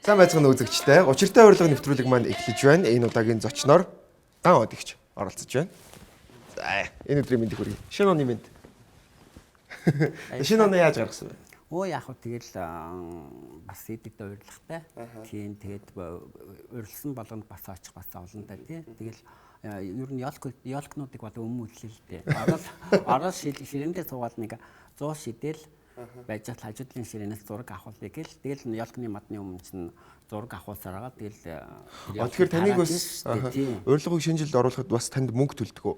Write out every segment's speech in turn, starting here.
Сайн байцгаана үзэгчтэй. Учиртай урилга нэвтрүүлэг маань эхлэж байна. Энэ удаагийн зочноор дан одогч оролцож байна. За энэ өдрийн мэндийг хүргэе. Шинэ оны мэнд. Шинэ оны яаж гаргасан бэ? Оо яг хөө тэгэл бас идэд урилгатай. Тийм тэгээд урилсан болгонд бас очих бас олон та тий. Тэгэл ер нь ёлкнуудыг бол өмнө үлээ л дээ. Орос ширэндээ суугаад нэг 100 шидэл байж тал хажуудлын ширээнээс зураг авахлыг гэл тэгэл ёлкны мадны өмнө чинь зураг авахсараа тэгэл тэгэхээр таныг бас урилгыг шинэ жилд оруулахад бас танд мөнгө төлдөг үү?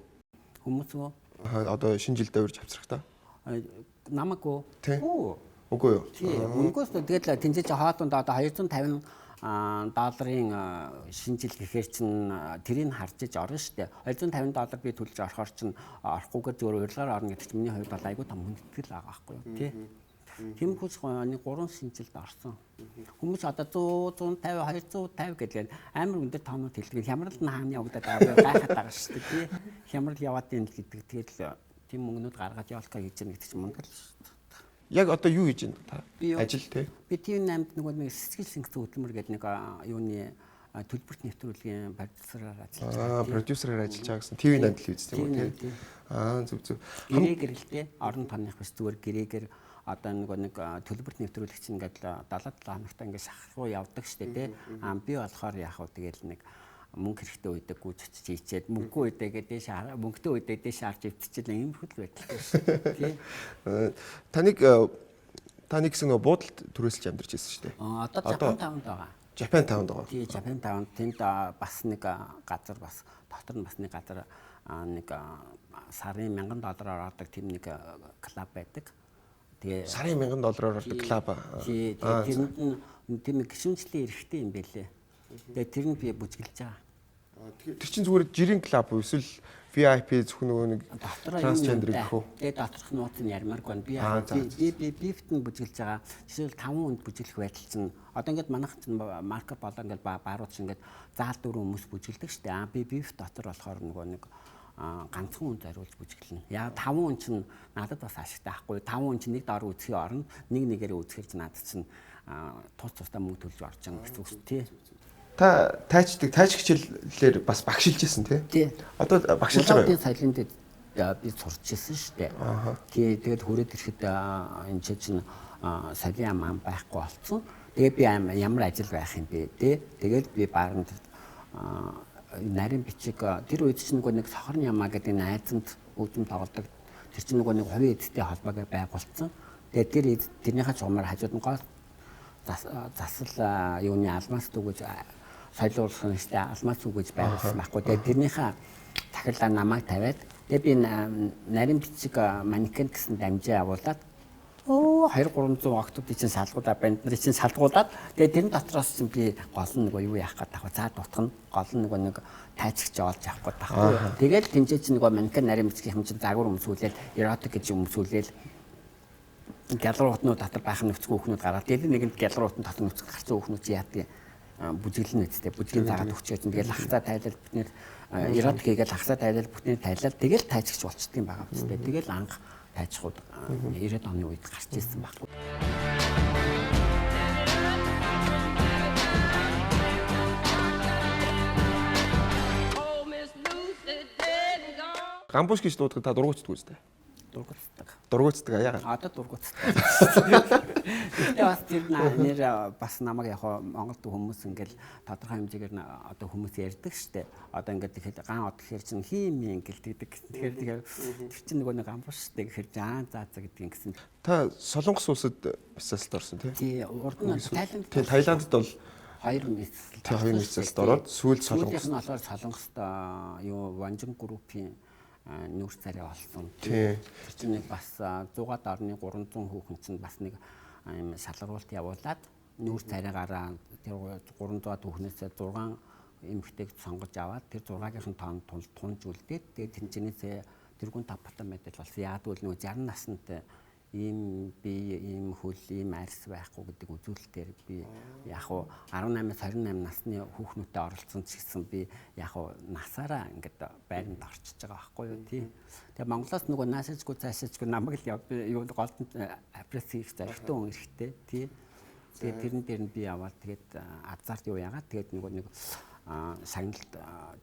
Хүмүүс үү? Одоо шинэ жилдээ урьж авсрах та. Намаагүй. Үгүй юу? Үнгөөс тэгэл тэнцэж хаатунд одоо 250 долларын шинэ жил гэхээр чин тэрийг харж иж орно шүү дээ. 250 доллар би төлж орохоор чин орохгүйгээр зөвөр урилгаар орно гэдэг чинь миний хувьд бол айгүй том хүндэтгэл байгаа байхгүй юу тий. Тийм хүч нэг 3 шинэ жилд орсон. Хүмүүс одоо 100, 150, 250 гэдэг амар өндөр тоонууд хэлдэг. Хямрал нь хааны явагдаад гайхаад байгаа шүү дээ тий. Хямрал яваад ийн гэдэг тэгэл тийм мөнгнүүд гаргаж явуулах гэж байгаа гэдэг чинь мөнгө л шүү дээ. Яг одоо юу хийж байна та? Ажил тий. Би TV8-д нэг сэтгэл сэнгсэн хөтөлмөр гэдэг нэг юуны төлбөрт нэвтрүүлгийн продюсераар ажиллаж байгаа. Продюсераар ажиллаж байгаа гэсэн TV8-д л үздэг юм тий. Зүг. Гэрээгээр л тий. Орон тооных биш зүгээр гэрээгээр одоо нэг төлбөрт нэвтрүүлэгч ингээд 77 хоногт ингээд шахруу явдаг штэ тий. Би болохоор яг хөө тэгэл нэг мөнгө хэрэгтэй үедээ гүйж очиж ийчээд мөнгө үедээ гэдэг мөнгөтэй үедээ дэш харж өвтчихэл юм хөл байдаг шүү тий. Таны гэсэн нөө буудалд түрээсэлж амьдарч байсан шүү дээ. Одоо Japan Town-д байгаа. Japan Town-д байгаа. Тий, Japan Town тэнд бас нэг газар бас дотор нь бас нэг газар нэг сарын $1000 ордог тийм нэг клуб байдаг. Тэгээ сарын $1000 ордог клуб. Тий, тэнд тийм гişүнчлийн эрэхтэй юм бэлээ. Тэгээ тэр нь би бүжгэлж байгаа. Тэр чинь зүгээр жирийн клуб уу эсвэл VIP зөвхөн нөгөө нэг трансгендер гэх үү? Тэгээ доторх нууц нь ярмааргүй би бифт нь бүжгэлж байгаа. Жишээл 5 хүнд бүжгэлэх байдал чинь одоо ингээд манайх чинь марка болоо ингээд баарууд чинь ингээд заал 4 хүмүүс бүжгэлдэг шүү дээ. Би бифт дотор болохоор нөгөө нэг ганцхан хүн зориулж бүжгэлнэ. Яа 5 хүн чинь надад бас ашигтай байхгүй. 5 хүн чинь нэг дор үзхий орно. Нэг нэгээр үзэхэр чинь надад чинь тус тусдаа мөнгө төлж орж байгаа гэсэн үг тий. Та тайч хичээлээр бас багшилж байсан тий. Одоо багшилж байгаа юу? Сайлын дээр би сурч ирсэн шүү дээ. Тий, тэгээд хүрээд ирэхэд энэ чинь сайлын ам байхгүй болсон. Тэгээд би ямар ажил байх юм бэ тий. Тэгээд би бааранд нарийн бичиг тэр үед чинь нэг сохорны ямаа гэдэг найзанд өвдөм тоглодог. Тэр чинь нэг хувийн эдтэй холбоотой байгуулсан. Тэгээд тэрнийхээ чумаар хажууд нь гол засал юуны алмаас дүгэж соёлуулсан штэ алмаас үгэж байгуулсан байхгүй. Тэгээд тэрнийхээ захирлаа намайг тавиад тэгээд би нарийн бичиг манекен гэсэн дамжаа явуулаад 200-300 октод чинь салгуулаад бандны чинь салгуулаад тэгээд тэрэн дотроос чинь би гол нь нөгөө юу яах гэдэг вэ? За дутгах нь гол нь нөгөө нэг тайцгч олж авах гэдэг байхгүй. Тэгээд тэнцээ чинь нөгөө манекен нарийн бичгийн хэмжээ загвар өмсүүлээл эротик гэж өмсүүлээл гялруутнууд дотор байх нөхцөл хүүхнүүд гараад тэгээд нэгэнд гялруутн дотор нөхцөл гарсан хүүхнүүд чи яадаг бүжиглэн үсттэй бүжгийн заагаад өгчөөд тэгэл ахсаа тайлал бүтнээр эротик хийгээл ахсаа тайлал бүтнээр тайлал тэгэл тайцгч болчдөг юм байгаа үстэй тэгэл анх тайцхууд 90-ад оны үед гарч ирсэн байхгүй. Гамбуш гэж дуудахад та дургуутдаг үстэй. Дургуутдаг яагаад? Одоо дургуутдаг. Гэтэ бас тэр нэр бас намайг яг Монголд хүмүүс ингээл тодорхой хэмжээгээр одоо хүмүүс ярьдаг штэ. Одоо ингээд тэгэхээр ган од гэхэр чинь хийм ингээл тэгдэг. Тэгэхээр тэр чинь нөгөө нэг гамбуш штэ гэхэр заа гэдэг ингэсэн. Та Солонгос улсад бисэлд орсон тий. Урд нь Таиландд бол 2 месяцэлд ороод сүүлд Солонгос нь болохоор Солонгост юу Ванжин группийн нүүрс царай олсон. Тэр чинь нэг бас 100-аад орны 300 хүүхэн чинь бас нэг юм шалгаруулалт явуулаад нүүрс царайгаараа тэр 300-аад хүүхнээс 6 эмэгтэйг сонгож аваад тэр 6-гийн тоонд тунжүүлдээд тэгээд тэнцэнээсээ тэргүүн 5 батан мэдэл болсон. Яг л нөгөө 60 наснд ийм хөл ийм арьс байхгүй гэдэг үзүүлэлтээр би яг хуу 18-28 насны хүүхнүүдэд оролцсон ч гэсэн би яг хуу насаараа ингээд байранд орчиж байгаа байхгүй юу тий. Тэгээ Монголоос нөгөө наашаажгүй цаашаажгүй намайг л юу голд аппрессив зоригтой хүн эрэхтэй тий. Тэгээд тэрэн дээр нь би яваад тэгээд азарт юу яагаад тэгээд нэг сагналт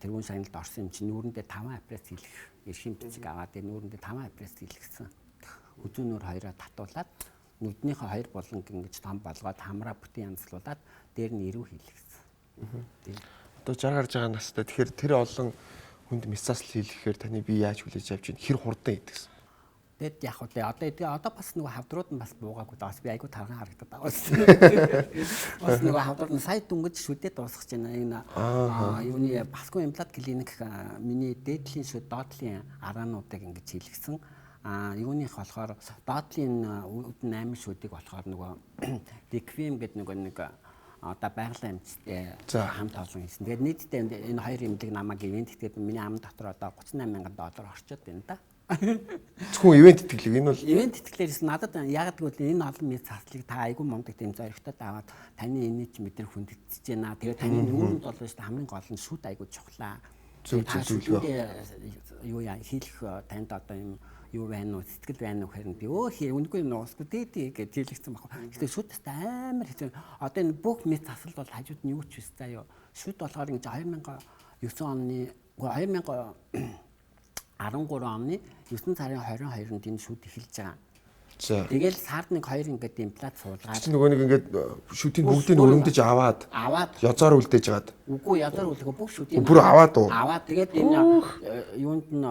тэрүүн сагналт орсон юм чинь нүүрэндээ 5 апрес хийлгэх эрхийн бичиг аваад тэр нүүрэндээ 5 апрес хийлгэсэн. Үзүүн нүүр хоёроо татуулаад нүднийхээ хоёр болонг ингэж том болгоод хамраа бүтэн янзлуулаад дээр нь ирүү хийлгэсэн. Одоо 60 гарч байгаа настай тэгэхээр тэр олон хүнд мессасл хийлгэхээр таны би яаж хүлээж авч байна? Хэр хурдан идэгсэн? Тэгэд яг одоо бас нөгөө хавдрууд нь бас буугаагүй даас би айгу тархан харагдаад байгаа. Бас нөгөө хавдрууд нь сая дүнгэж шүдэд дуусгаж байна. Энэ юуны Баскон имплант клиник миний дээдлийн шүд доотлын араануудыг ингэж хийлгэсэн. Юуных болохоор доотлын 8 шүдийг болохоор нөгөө Диквим гэдэг нэг одоо байгалийн эмчтэй хамт олон хийсэн. Тэгээд нийтдээ энэ хоёр эмнэлэг намайг ивент тэгээд миний ам дотор одоо $38,000 орчод байна да. Зөвхөн ивент итгэлэг энэ бол ивент итгэлээрс надад яг гэвэл энэ олон мэд цаслыг та айгүй мундаг тийм зоригтой аваад таны энийг ч мэдэр хүндэтгэж байна. Тэгээд таны нүүрэнд бол шүү дээ хамгийн гол нь шүд айгүй чухлаа. Юу яа хийх танд одоо юм юу байна уу сэтгэл байна уу гэхээр би үнгүй нуусгүй дээд гэж хэлчихсэн баг. Гэхдээ шүд амар хэцүү. Одоо энэ бүх мэд цасал бол хажууд нь юу ч биш заа юу. Шүд болохоор ингэж 2009 оны 13 оны 9 сарын 22-нд энэ шүд эхэлж байгаа. За. Тэгэл сард нэг 2 ингээд имплант суулгаад. Чи нөгөө нэг ингээд шүдийн бүгдийг өрөмдөж аваад язаар үлдээж жагаад. Үгүй язаар үлдэхгүй бүх шүдийн бүр аваад уу. Аваад тэгээд энэ юунд нь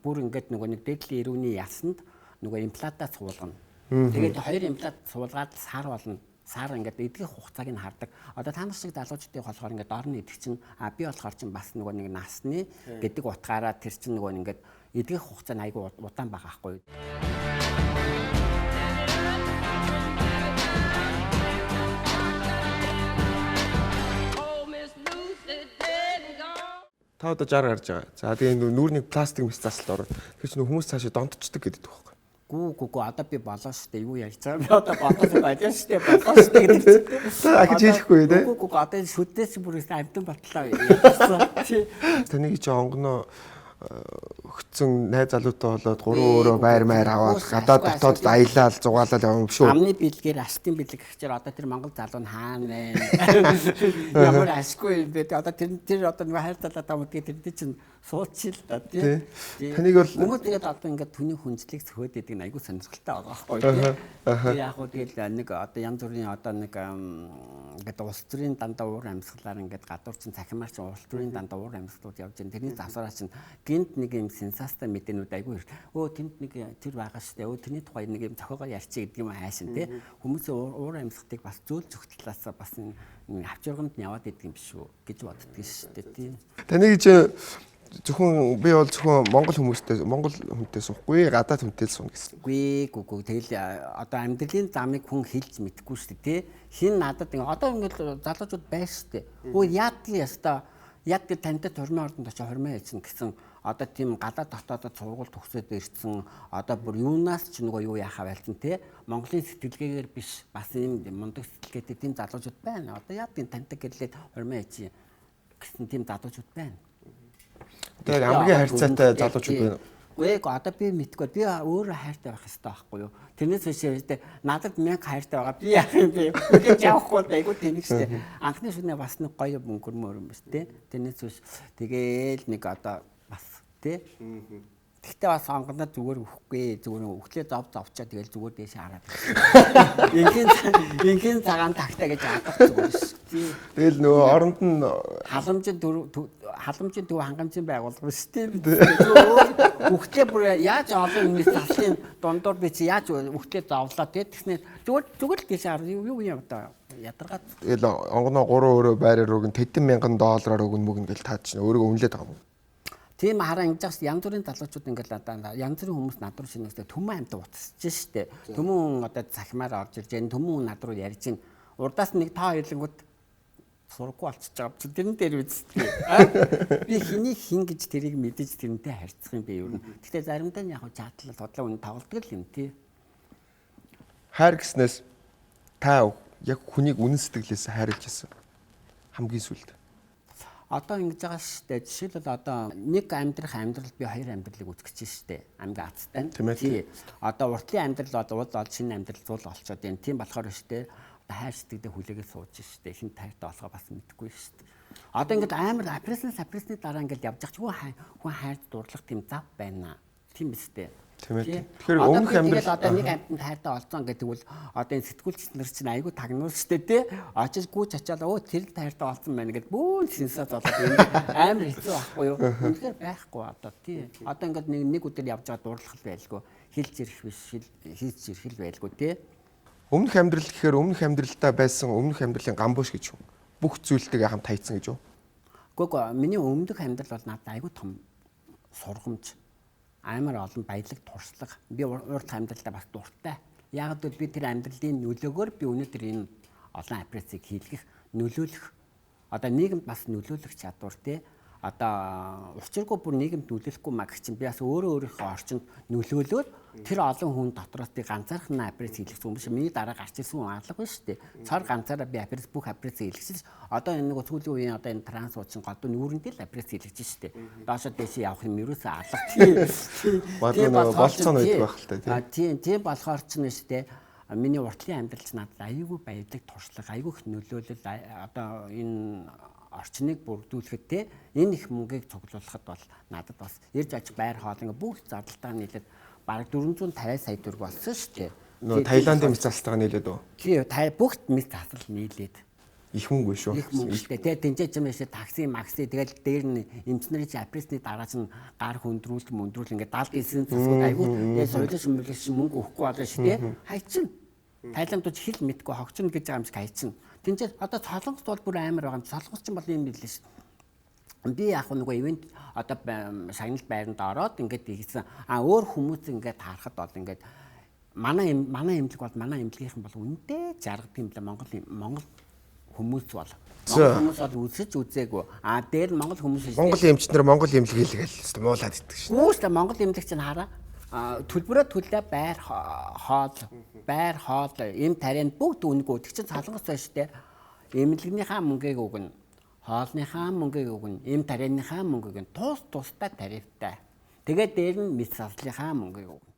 бүр ингээд нөгөө нэг дээдлийн ирүүний ясанд нөгөө имплантаа суулгана. Тэгээд 2 имплант суулгаад сар болно. Сар ингээд эдгэх хугацааг нь хардаг. Одоо та нар шиг залуучдын болохоор ингээд орны идэх чинь би болохоор чинь бас нөгөө нэг насны гэдэг утгаараа тэр чинь нөгөө ингээд эдгэх хугацаа нь айгүй удаан байгаа байхгүй юу? Та одоо 60 гарч байгаа. За тэгээ нүүрний пластик мэс заслалт ороод тэр чинь хүмүүс цаашаа донтчдаг гэдэг байхгүй. Гүү одоо би болоо штэ юу ярьж байгаа би одоо болоо байж штэ болоо штэ гэдэг чинь. Ахиж хэлэхгүй тий. Гүү одоо шүдээс бүр амтан батлаа ярьсан. Таны чи онгоно өгцөн найз залуутай болоод 3 өрөө байр маяр аваад гадаад дотоод аялал зугаалал явна юм шүү. Амны бэлгээр астын бэлэг гэхээр одоо тэр Монгол залуу нь хаана вэ? Ямар ашгүй юм бэ? Одоо тэр одоо нэг хайр талаа таамдгийг тэр чинь суучих л да тий. Таныг бол хүмүүс тэгээд одоо ингээд түүний хүнжлийг цөхөөд идэг нь айгүй сонирхолтой байгаа байхгүй тий. Тэгээ яг хөө тэгэл нэг одоо янз бүрийн одоо нэг ингээд улс төрийн дандаа уур амьсгалаар ингээд гадуур чинь цахимаар чинь улс төрийн дандаа уур амьсгалууд явж байна. Тэрний завсараа чинь гинт нэг юм сенсацтай мэдээнүүд айгүй тэнд нэг тэр байгаа штэ тэрний тухай нэг юм зохиогоор ярьчих гэдэг юм хайшин тий. Хүмүүс уур амьсгалыг бас зөөл зөвхтлаасаа бас авчирганд нь яваад идэг юм биш үү гэж боддөг штэ тий. Таныг чи зөвхөн би бол зөвхөн монгол хүнтэй суухгүй гадаад хүнтэй сууна гэсэн. Үгүй тэгэл одоо амьдралын замыг хүн хэлж мэдэхгүй шүү дээ тий. Хин надад одоо ингээд залуучууд байна шүү дээ. Яадгийн яста яг тантай турмын ордонд очиж хормоо хийсэн гэсэн одоо тийм гадаад дотоодод сургууль төгсөөд ирсэн одоо бүр юунаас ч нөгөө юу яхаа байлцсан тий. Монголын сэтгэлгээгээр биш бас юм мундаг сэтгэлгээтэй тийм залуучууд байна. Одоо яадгийн тантай гэрлээд хормоо хийж гэсэн тийм залуучууд байна. Тэгээд хамгийн хайрцаатай залуучууд байна. Үгүй одоо би мэдгүй би өөрөө хайртай байх хэрэгтэй байхгүй юу? Тэрнээс биш надад 1000 хайртай байгаа. Би яах юм бэ? Үгүй явахгүй айгу тэнэг штэ. Анхны шүнээ бас нэг гоё мөнгөрмөр юм биш тий. Тэрнээс биш тэгээл нэг одоо бас тий. Тэгтээ бас онгоно зүгээр өхгүй зүгээр өглөө зовчаа тэгэл зүгээр дээшээ хараад. Ингийн цагаан тагтаа гэж аадах зүгээр ш. Тэгэл нөгөө оронд нь халамжийн төв хангамжийн байгууллага ш тийм. Өглөө бүр яаж олон хүмүүс заслын дундуур би чи яаж өглөө зовлоо тэгснээр зүгээр л дээшээ хараад юу юм одоо ядаргаад. Тэгэл онгоно 3 өрөө байраар өгөн $100,000 өгөн мөгн гэл таад чинь өөрийгөө үнэлээд байгаа юм. Тийм хараа ингэж янз бүрийн залуучууд ингээд одоо янз бүрийн хүмүүс над руу шинэстэй төмөн амьд утасч штэ. Төмөн одоо захимаар орж ирж байна. Төмөн над руу ярьж байна. Урдаас нэг та хоёрлангууд сургуу болчихж байгаа чинь тэрэн дээр үзтгий. Би хин гэж тэрийг мэдэж тэрнтэй харьцах юм бэ юу. Гэхдээ заримдаа нь яг чатлал тодлоо үн тоглодог юм тий. Хайр гэснээс та яг хүнийг үнэн сэтгэлээс хайрлаж байсан. Хамгийн сүүлд. Одоо ингэж байгаа штэ. Жишээлбэл одоо нэг амьдрах амьдрал би 2 амьдралыг үзэж штэ. Амьга азтай. Тий. Одоо уртлын амьдрал бол шинэ амьдрал зуул олцоод байна. Тийм болохоор штэ. одоо хайр сэтгэлдээ хүлээгээд сууж штэ. Хин тайртай болохоо бас мэдэхгүй штэ. Одоо ингээд амар апресны дараа ингээд явж байгаа ч хүн хайрд дурлах тийм зав байна. Тийм үстэй. Тийм ээ. Тэгэхээр өмнөх амьдрал одоо нэг амьтанд хайртай олцсон гэдэг бол одоо энэ сэтгүүлч нар чинь айгүй тагнуул штэ тий. Очиж гүйж ачаал тэр хайртай олцсон байна гэд бүүн сенсац болоод амар хэцүү байхгүй юу? Үнэхээр байхгүй одоо тий. Одоо ингээд нэг өдөр явж байгаа дурлах байлгүй. Хилж ирэх биш хийж ирэх л байлгүй тий. Өмнөх амьдрал гэхээр өмнөх амьдралдаа байсан өмнөх амьдралын гамбууш гэж юу? Бүх зүйлтэйгээ хамт хайцсан гэж юу? Гэхдээ миний өмнөх амьдрал бол надад айгүй том сургамж. Амар олон баялаг туршлага. Би урт амьдралдаа бас дуртай. Яг л би тэр амьдралын нөлөөгөөр би өнөөдөр энэ олон апрецийг хийлгэх, нөлөөлөх. Одоо нийгэмд бас нөлөөлөх чадвар тий. Одоо учиргүй бүр нийгэмд нөлөөлөхгүй маа гэх чинь би бас өөрийнхөө орчинд нөлөөлөөд тэр олон хүн дотроос би ганцаархан апрец хийлгэх юм биш. Миний дараа гарч ирсэн хүн алга биш тий. Цор ганцаараа би апрец бүх апрец хийлгэсэн. Одоо энэ нэг сүүлийн үеийн одоо энэ транс уучин голдуу нүүрэндээ л апрец хийлгэж штэ. Доошо дэше явах юм ерөөсөө алга тий. Бадлын болцооно байдаг байх л та тий. Тийм болохоор ч нь штэ. Миний уртлын амьдралч надад аюулгүй баялаг туршлага, аюулгүй их нөлөөлөл одоо энэ орчныг бүрдүүлэхэд те энэ их мөнгийг цуглуулахад бол надад бас ирж аж байр хоол ингээ бүх зардалтаа нийлээд бараг 450 сая төгрөг болсон шүү дээ. Нөө Таиландын мэт залтайгаа нийлээд үү? Тий, бүх мэт засал нийлээд. Их мөнгө шүү. Их мөнгөтэй. Тэгээ тэнцэж юм шиг такси, макси тэгэл дээр нь эмчнэрийн апресны дараа чинь гар хөндрүүл ингээ 70 засууд айгүй тэгээ соёлын шимэглэж мөнгө өгөхгүй болно шүү дээ. Хайчин. Тайландууд хэл мэдгүй хогчно гэж байгаа юм шиг хайчин. Тинчээ одоо солонгост бол бүр амар байгаа юм. Солонгос ч юм бол юм билээ шүү. Би яг нөгөө ивент одоо шагналт байранд ороод ингээд хийсэн. Өөр хүмүүс ингээд харахад бол ингээд манай эмнэлэг бол манай эмнэлгийнхэн бол үнэндээ жаргад юм лээ Монгол хүмүүс бол. Монгол хүмүүс бол үзэж үзээгүй. Дээр нь Монгол хүмүүс Монгол эмчнэр Монгол эмнэлэг хийлгээл муулаад иддэг шүү. Хүмүүс л Монгол эмнэлэг чинь хараа. Төлбөрөө төлөө байр хоол эм тарианд бүгд үнэгүй. Тэг чинь солонгос байна шүү дээ. Эмнэлгийнхаа мөнгийг өгнө. Хоолныхаа мөнгийг өгнө. Эм тарианыхаа мөнгийг өгнө. Тустай тарифтай. Тэгээд дээр нь мэд заслынхаа мөнгийг өгнө.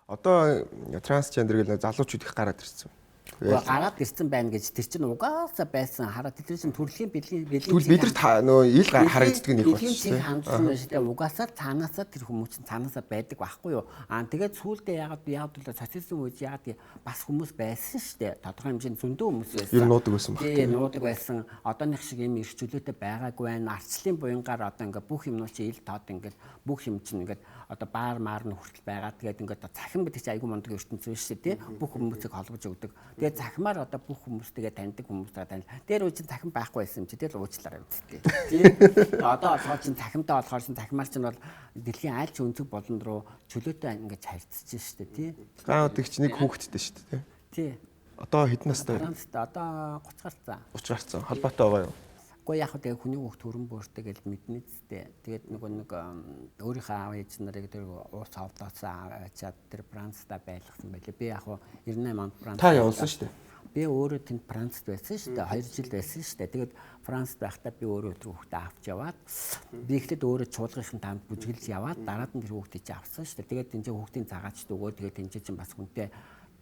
Одоо трансгендер гэл залуучууд их гараад ирсэн. Гараад ирсэн байна гэж тэр чинь угаасаа байсан хараа тэр чинь төрөлхийн бэлгийн бид нар нөө ил харагддаг нэг болчихсон. Хандсан байна шүү дээ. Угаасаа цаанаасаа тэр хүмүүс чинь цаанаасаа байдаг байхгүй юу? Тэгээд сүүлдээ яагаад л социализм үеж яагаад бас хүмүүс байсан шүү дээ. Тодорхой хэмжээнд зөндөө хүмүүс байсан. Ер нь нуудаг байсан баг. Тийм нуудаг байсан. Одооных шиг юм эрхчлөлөөтэй байгаагүй байна. Арчлын буянгаар одоо ингээ бүх юмнууд чи ил тод ингээ бүх юм чинь ингээ одоо баар маар нь хүртэл байгаа. Тэгээд ингээ цахим гэдэг чи айгүй мундаг ертөнцийн шүү дээ. Бүх хүмүүсийг холбож өгдөг. Тэгээд захимаар одоо бүх хүмүүстэйгээ таньдаг хүмүүстэй танил. Дээр үе чинь захим байхгүй байсан юм чи тэгэл уучлаарай үсттэй. Тийм. Одоо болохоор чинь захимтай болохоор чинь захимаар чинь бол дэлхийн аль ч өнцөг болонд руу чөлөөтэй ингэж харьцаж шүү дээ тий. Гаадаг чи нэг хүүхэдтэй шүү дээ тий. Одоо хэдэн настай? Одоо 30 гарцсан. 30 гарцсан. Холбоотой байгаа юу? Гэхдээ яг тэгээ хүний хүүхд төрөн бууртай гэж мэднэ зү. Тэгээд нэг өөрийнхөө аав ээж нарыг тэр уус авлаасаа аваачаад тэр Францда байлгасан байлээ. Би яг 98 онд Франц. Та явуулсан шүү дээ. Би өөрөө тэнд Францд байсан шүү дээ. 2 жил байсан шүү дээ. Тэгээд Францд байхдаа би өөрөө тэр хүүхдээ авч яваад би ихлэд өөрөө чуулгынхын танд бүжгэлж яваад дараад нь тэр хүүхдийг чи авсан шүү дээ. Тэгээд тэнцээ хүүхдийн цагаачд өгөө тэгээд тэнцээ чинь бас хүнтэй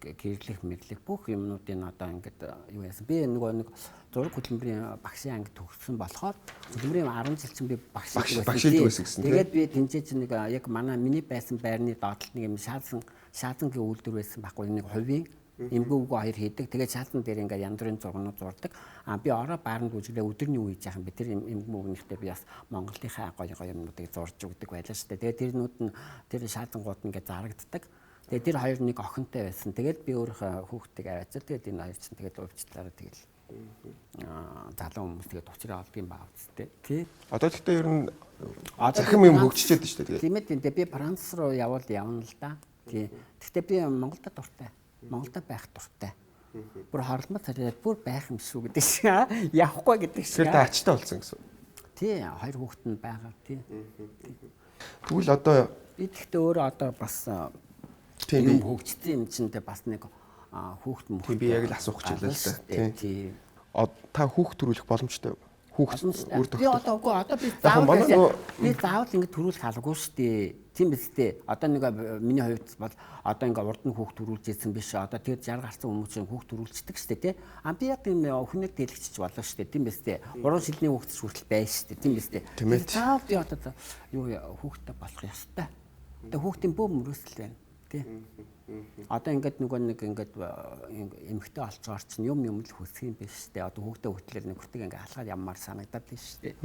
гэрлэх мэрлэх бүх юмнуудын одоо ингээд юу яасан. Би нэг зураг хөтөлбөрийн багшийн анги төгссөн болохоор хөтөлбөрийн 10 жил чинь би багш байсан гэсэн. Тэгээд би тэнцээ чинь нэг яг миний байсан байрны доотлолт нэг юм шаазангийн үйлдвэр байсан байхгүй нэг хувийн эмгэг хоёр хийдэг. Тэгээд шаазан дээр ингээд янз бүрийн зургнууд зурдаг. Би ороо баарнд үжиглээ өдөрний үе жаахан би тэр эмгэг мөгнөхтэй би бас Монголынхаа гоё юмнуудыг зурж өгдөг байлаа шүү дээ. Тэгээд тэрнүүд нь тэр шаазангууд ингээд зарагддаг. Тэгээд тэр хоёр нэг охинтой байсан. Тэгээд би өөрөө хүүхдтэйг аваачаад тэгээд энэ хоёр чинь тэгээд өвчлээрээ тэгэл залуу хүмүүс тэгээд уучраа олдгийн баа үстэй. Тий. Одоо тэгтээ ер нь захим юм хөгжчихэд шүү дээ. Тийм ээ. Би Франц руу явна л да. Тий. Тэгтээ би Монголд дуртай. Монголд байх дуртай. Бүр хорлмол царайд бүр байх юм шүү гэдэг шиг. Явахгүй гэдэг шиг. Тэр ачтай болсон гэсэн. Тий. Хоёр хүүхэд нь байгаа. Тий. Тэгвэл одоо би тэгтээ өөрөө одоо бас тийм хөгжсөн юм чинь бас нэг хүүхэд мөн. Би яг л асуух гэж байлаа л да. Тийм. Та хүүхэд төрүүлэх боломжтой юу? хүүхд үр би одоо үгүй одоо би заавал ингэ төрүүлэх алгагүй шүү дээ. Тийм биз дээ. Одоо нэг миний хувьд бол одоо ингээ урд нь хүүхд төрүүлж ирсэн биш. Одоо тэр 60 гарсан хүмүүс хүүхд төрүүлчихдэг шүү дээ, тий. Би яг тийм хүнээр дэлгэчих болно шүү дээ. Тийм биз дээ. 3 жилийн хүүхд хүртэл байна шүү дээ. Тийм биз дээ. Заавал би одоо юу хүүхдтэй болох ёстой. Одоо хүүхдийн бөө мөрөөсөл байна. Тий. Одоо ингээд нөгөө нэг ингээд эмхтэй олцоор чинь юм л хүсэх юм биш үү? Одоо хүүхдээ хөтлөөр нэг хүртэг ингээд алхаад яммаар санагдаад тийм шүү дээ.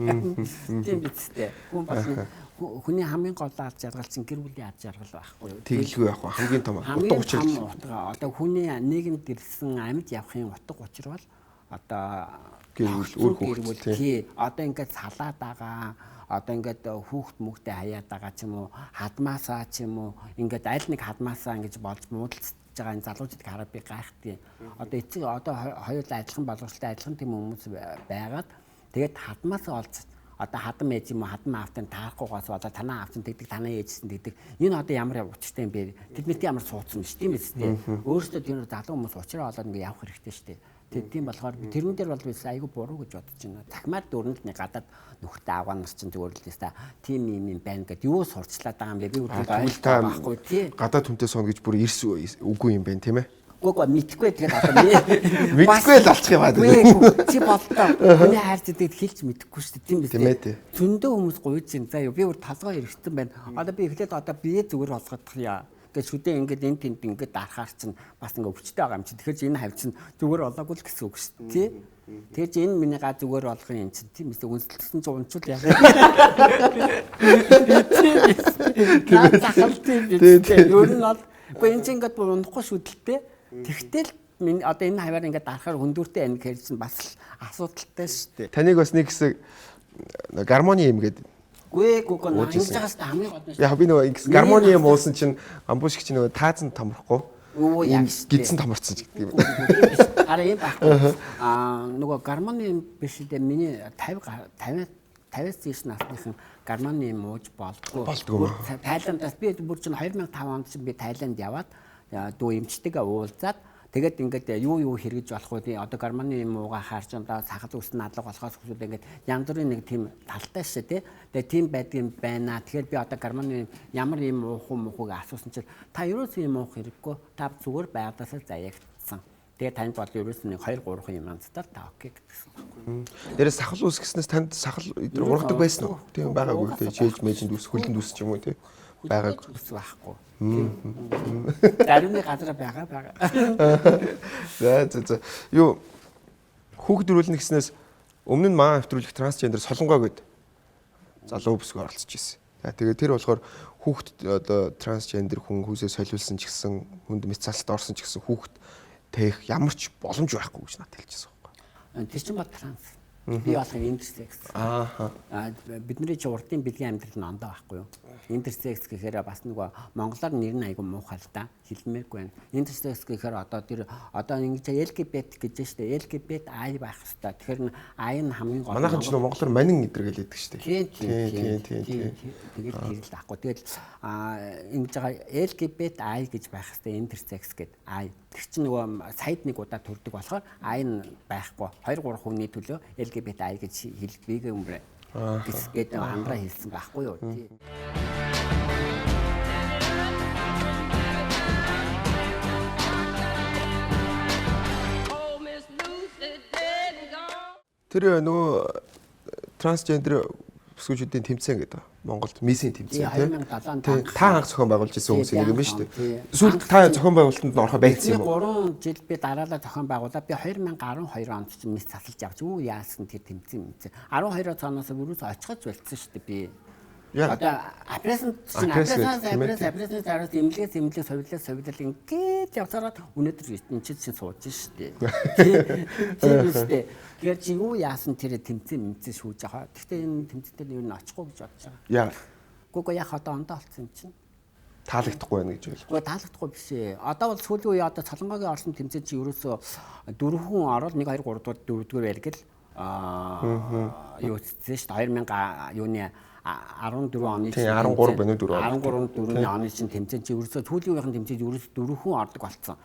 Тийм биз дээ. Хүн бас хүний хамгийн гол ар жаргал чинь гэр бүлийн ар жаргал байхгүй юу? Тэглгүй байх ба хамгийн том утга учир. Одоо хүний нийгэмд ирсэн амьд явахын утга учир бол одоо гэр бүл үр хүүхэд тий. Одоо ингээд салаад байгаа одоо ингээд хүүхд мөхтэй хаяад байгаа ч юм уу хадмаасаа ч юм уу ингээд аль нэг хадмаасаа ингэж болж муудалцж байгаа энэ залуучууд хараад би гайхтыг. Одоо эцэг одоо хоёулаа адилхан боловсролтой адилхан тийм хүмүүс байгаад тэгээд хадмаасаа олж одоо хадам ээж юм уу хадам аавтай таарахгүйгаас болоод танаа аавч тэгдэг танаа ээжсэн тэгдэг. Энэ одоо ямар учиртай юм бэ? Тэднийт ямар суудсан биш тийм биз дээ. Өөрөөсөө тэр залуу хүмүүс уучраа болоод ингээд явах хэрэгтэй шүү дээ. Тийм болохоор тэрүүн дээр бол биш айгүй буруу гэж бодож байна. Захимаар дөрөнд нэг гадаад нөхөртэй аваа нар чинь зүгээр л теста тим юм байна гэд юу сурчлаад байгаа юм бэ? Би үгүй ойлгохгүй байхгүй тий. Гадаад хүнтэй сон гэж бүр эрс үгүй юм байна тийм ээ. Үгүй мэдхгүй тэгээд одоо мэдхгүй л алчих юм аа. Чи болтоо. Миний хайр зэдэд хэлж мэдэхгүй шүү дээ тийм биз дээ. Зөндөө хүмүүс гуйж чинь заа юу би бүр толгой эргэсэн байна. Одоо би эхлээд одоо бие зүгээр болгох яа. Гэж шүдээ ингээд энэ тэнд ингээд дарахаар чинь бас ингээд өвчтэй байгаа юм чи. Тэгэхээр энэ хавь чинь зүгээр болоогүй л гэсэн үг шүү дээ. Тэгэхээр чи энэ миний га зүгээр болгох юм чинь тийм ээ үнсэлсэн чинь унчул яа. Тийм. Юу нь бол үгүй энэ чинь ингээд унахгүй шүдэлтэй. Тэгтэл миний одоо энэ хаваар ингээд дарахаар хөндүүртэй байна гэхэр чинь бас асуудалтай шүү дээ. Таныг бас нэг хэсэг гармоны юм гэдэг. Гүй ингэж байгаас хамгийн гол нь. Яг би нөгөө гармоны юм уусан чинь амбуш шиг нөгөө таазан томрохгүй. Оо яг гидсэн томорцсон ч гэдэг юм. Араа юм байхгүй. Нөгөө гармоны юм биш дээ миний 50-50-аас дээш насныхан гармоны юм ууж болдгоо. Тайландаас би бүр чинь 2005 онд чинь би Тайланд яваад дүү эмчтэйгээ уулзаад тэгээд ингээд юу хэрэгж болох вэ? Одоо гармоны юм уугаа харж одоо сахал үс надлага болохоос хүсээд ингээд янз бүрийн нэг тийм талтай шүү тий. Тэгээд тийм байдгийн байна. Тэгэхээр би одоо гармоны ямар юм уух мөхөг асуусан чинь та ерөөсөө юм уух хэрэггүй. Та зүгээр байгадаасаа заягдсан. Тэгээд танд бол ерөөсөө нэг 2-3 юм анцтай та окей гэсэн байна. Дээрээ сахал үс гэснээс танд сахал ургадаг байсан уу? Тийм байгаагүй тий. Чээж мэжинд үс хөлөнд үс ч юм уу тий. Байгаагүй үс байхгүй. Дарууны газар байгаа. За. Юу хүүхд төрүүлнэ гэснээс өмнө нь маань нэвтрүүлэх трансгендер солонгоо гэд залуу бүсгүй оролцож ирсэн. Тэгээд тэр болохоор хүүхд одоо трансгендер хүн хүсээ солиулсан ч гэсэн хүнд мэт цалт орсон ч гэсэн хүүхд тээх ямар ч боломж байхгүй гэж надад хэлчихсэн байхгүй. Тэр чинь ба транс. Би болох интерсекс. Бидний чи урдын бэлгийн амьдрал нь ондоо байхгүй юу? Интерсекс гэхээр бас нөгөө монголоор нэр нь айгу муухай л да. Хэлмээргүй байна. Интерсекс гэхээр одоо тэр одоо ингэж LGBT гэж штэ. LGBT I байх хэвээр. Тэгэхээр I нь хамгийн гол. Манайхан ч нөгөө монголоор манин гэдэр гэлээдэг штэ. Тийм. Тэгээд хэрэл таахгүй. Тэгэл ингэж байгаа LGBT I гэж байх хэвээр интерсекс гэдэг. I тэр чинь нөгөө саяд нэг удаа төрдөг болохоор I нь байхгүй. 2-3 хүний төлөө LGBT I гэж хэлбэгээ өмрөө. Гэсгээд хамраа хэлсэн байхгүй юу тий. Тэр нөгөө трансгендер бүсгүйчүүдийн тэмцээн гэдэг Монголд миссийн тэмцээн тий. Та анх зохион байгуулж ирсэн хүмүүс нэг юм байна шүү дээ. Сүүлд та зохион байгуулалтанд орохоо байцсан юм уу? 3 жил би дараалал зохион байгуулаад би 2012 онд чинь мисс засалж авч юу яасан тэр тэмцээн. 12 цаанаас бүрээс очиход болцсон шүү дээ би. Одоо апресент имлээс совидлал ингээд явсараад өнөөдөр энэ чинь сууж шүү дээ. Тийм үстэй. Тэгэхээр чи юу яасан тэр тэмцээн шүүж байгаа. Гэхдээ энэ тэмцээнд юу н очихгүй гэж бодож байгаа. Яа. Гүг яах одоо ондоо олцсон юм чинь. Таалагдахгүй байна гэж байна. Гэхдээ таалагдахгүй биш ээ. Одоо бол сүүлийн үе одоо Солонгогийн орсон тэмцээнд чи ерөөсөө 4 хүн орол 1 2 3 дугаар 4-р байлгал юу хийсэн шүү дээ 2000 юуны 14 оны 13 байна уу 4 оны чинь тэмцээн чи ерөөсөө сүүлийн үеийн тэмцээнд ерөөсөө 4 хүн ордог болсон.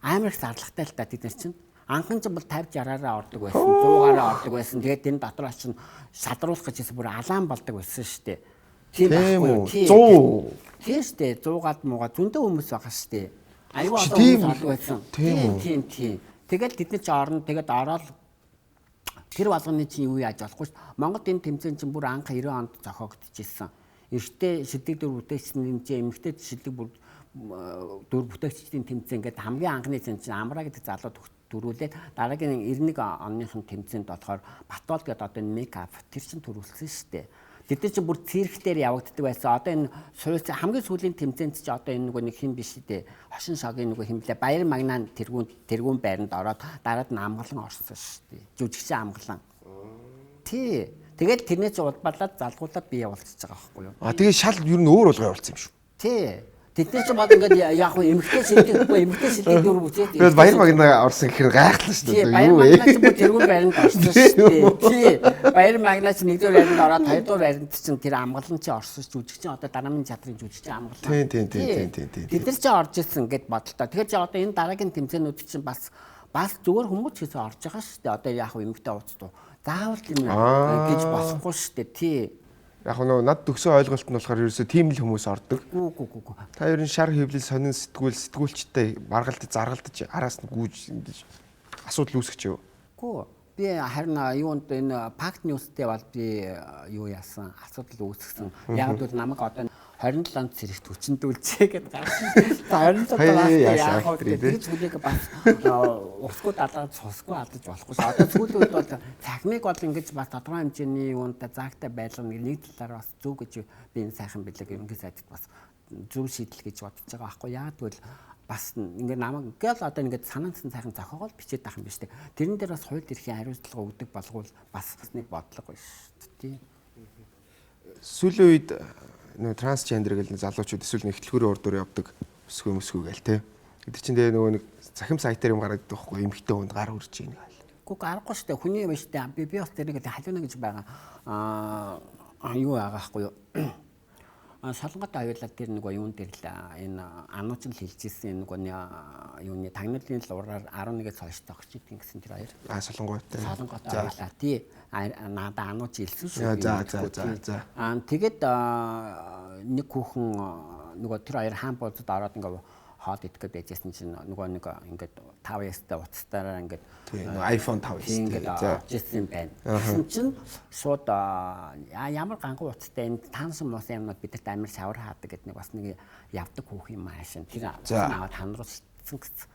Амар их зарлагтай л та тэд нар чинь. Анхан ч бол 50 60-аараа ордог байсан, 100-аараа ордог байсан. Тэгээд энэ дотор очиж шалруулах гэж бүр алаан болдог байсан шүү дээ. Тийм байхгүй. 100. Тийм шүү дээ. 100-аад муугаа зөндөө хүмүүс байгаа шүү дээ. Аюу олон Тийм. хүмүүс олдог байсан. Тийм. Тэгэл тэд нар ч орно. Тэгээд ороод тэр болгоны чинь юу яаж болохгүй шүү. Монгол энэ тэмцээн чинь бүр анх 90 онд зохиогдчихсэн. Эртээ шилдэг дүр бүтээгчдийн хэмжээ, эмэгтэй шилдэг дүр бүтээгчдийн тэмцээн гэдэг хамгийн анхны чинь Амраа гэдэг залуу төрүүлээд дараагийн 91 оныхын тэмцээнд болохоор Батбол гэдэг одоо мейкап тэр чинь төрүүлсэн шүү дээ. Тэд нар чинь бүр цирктээр явагддаг байсан. Одоо энэ хамгийн сүүлийн тэмцээнд чинь одоо энэ нэг хин биш дээ. Хошин шогийн нэг хин блэ Баяр Магнаа тэргүүн байранд ороод дараад нь амгалан орсон шүү дээ. Жүжигчин амгалан. Тий. Тэгээд тэрнээс улбарлаад залгуулаад бие явуулчихж байгаа байхгүй юу? Тэгээ шал ер нь өөр болгоо явуулсан юм шүү. Тий. Тэдний ч бод ингээд яг хөө эмгтэй шилдэг дүр бүтээл. Тэгээд Баяр Магнаа орсон гэхээр гайхлаа шүү дээ. Баяр Магнаа ч бүр тэргүүн байранд орсон шүү дээ. Тий. Баяр Магнаа ч нэгдүгээр байранд ороод хоёрдугаар байранд чинь тэр амгалан чи орсон жүжигчин одоо дарамын чадрын жүжигчин амгалан. Тийм. Тэд нар ч орж ирсэн гэд бодлоо. Тэгэхээр чи одоо энэ дараагийн тэмцээнүүд чинь бас зүгээр хүмүүс ч гэсэн орж байгаа шүү дээ. Одоо яг хөө эмгтэй ууцдуу. Заавал тийм гэж болохгүй шүү дээ. Тий. Яг нөө над төгсөн ойлголт нь болохоор ерөөсөө тийм л хүмүүс ордог. Үгүй. Та ерөн шар хөвлөл сонин сэтгүүлчтэй маргалдаж заргалдаж араас нь гүйж ингэж асуудал үүсгэж юу? Үгүй. Би харин юунд энэ Pact News-тэй бол би юу яасан асуудал үүсгэсэн. Яг л намайг одоо 27 зэрэгт хүчндүүлжээ гэдэг гарсан. 27 яах вэ гэдэг зүйлийг бас усгүй далаад цусгүй алдаж болохгүй. Одоо сүүлийн үед бол цахимыг бол ингэж бас тодорхой хэмжээний юунд заагтай байлгана нэг талаар бас зөв гэж би энэ сайхан бэлэг ерөнхий сайдд бас зөв шийдэл гэж бодож байгаа байхгүй. Яг тэгвэл бас ингээ намайг ингээл одоо ингээ санаандсан сайхан зохиогол бичээд байх юм биш үү. Тэрэн дээр бас хууль эрхийн хариуцлага өгдөг болгоул бас нэг бодлого байна шүү дээ. Сүүлийн үед нөгөө трансгендер гэл залуучууд эсвэл нэг хөтөлбөрийн урдуур явдаг өсгөө гээл те. Эд чинь тэгээ нөгөө нэг захим сайтаар юм гаргадаг байхгүй эмхтэй хүнд гар үрж ийн гал. Гэхдээ гарахгүй шүү дээ. Хүний юм шүү дээ. Би бас тэрийг халиуна гэж байгаа. Юу байгаа байхгүй юу? Солонгот аюуллаа тэр нэг юун дээр л энэ анууч нь хэлжсэн нэг юуны тагнуулын лураар 11-ээс хойш тогч идэх гэсэн тэр хоёр. Солонгот аюуллаа тий надаа анууч хэлсэн шүү. За. Тэгээд нэг хүүхэн нөгөө тэр хоёр хаан буудад ороод ингээ хоод идэх гэж байжсэн чинь нөгөө нэг ингээд 5S-тэй уцтаараа ингээд iPhone 5S ингээд оржсэн байна. Тэгсэн чинь шууд ямар ганган уцтай энэ таансан мос юмнууд бидэрт амар шавар хаадаг гэдэг нэг бас нэг явдаг хүүх юм аашин. Тэр аваад хандрал шитсэн гэсэн.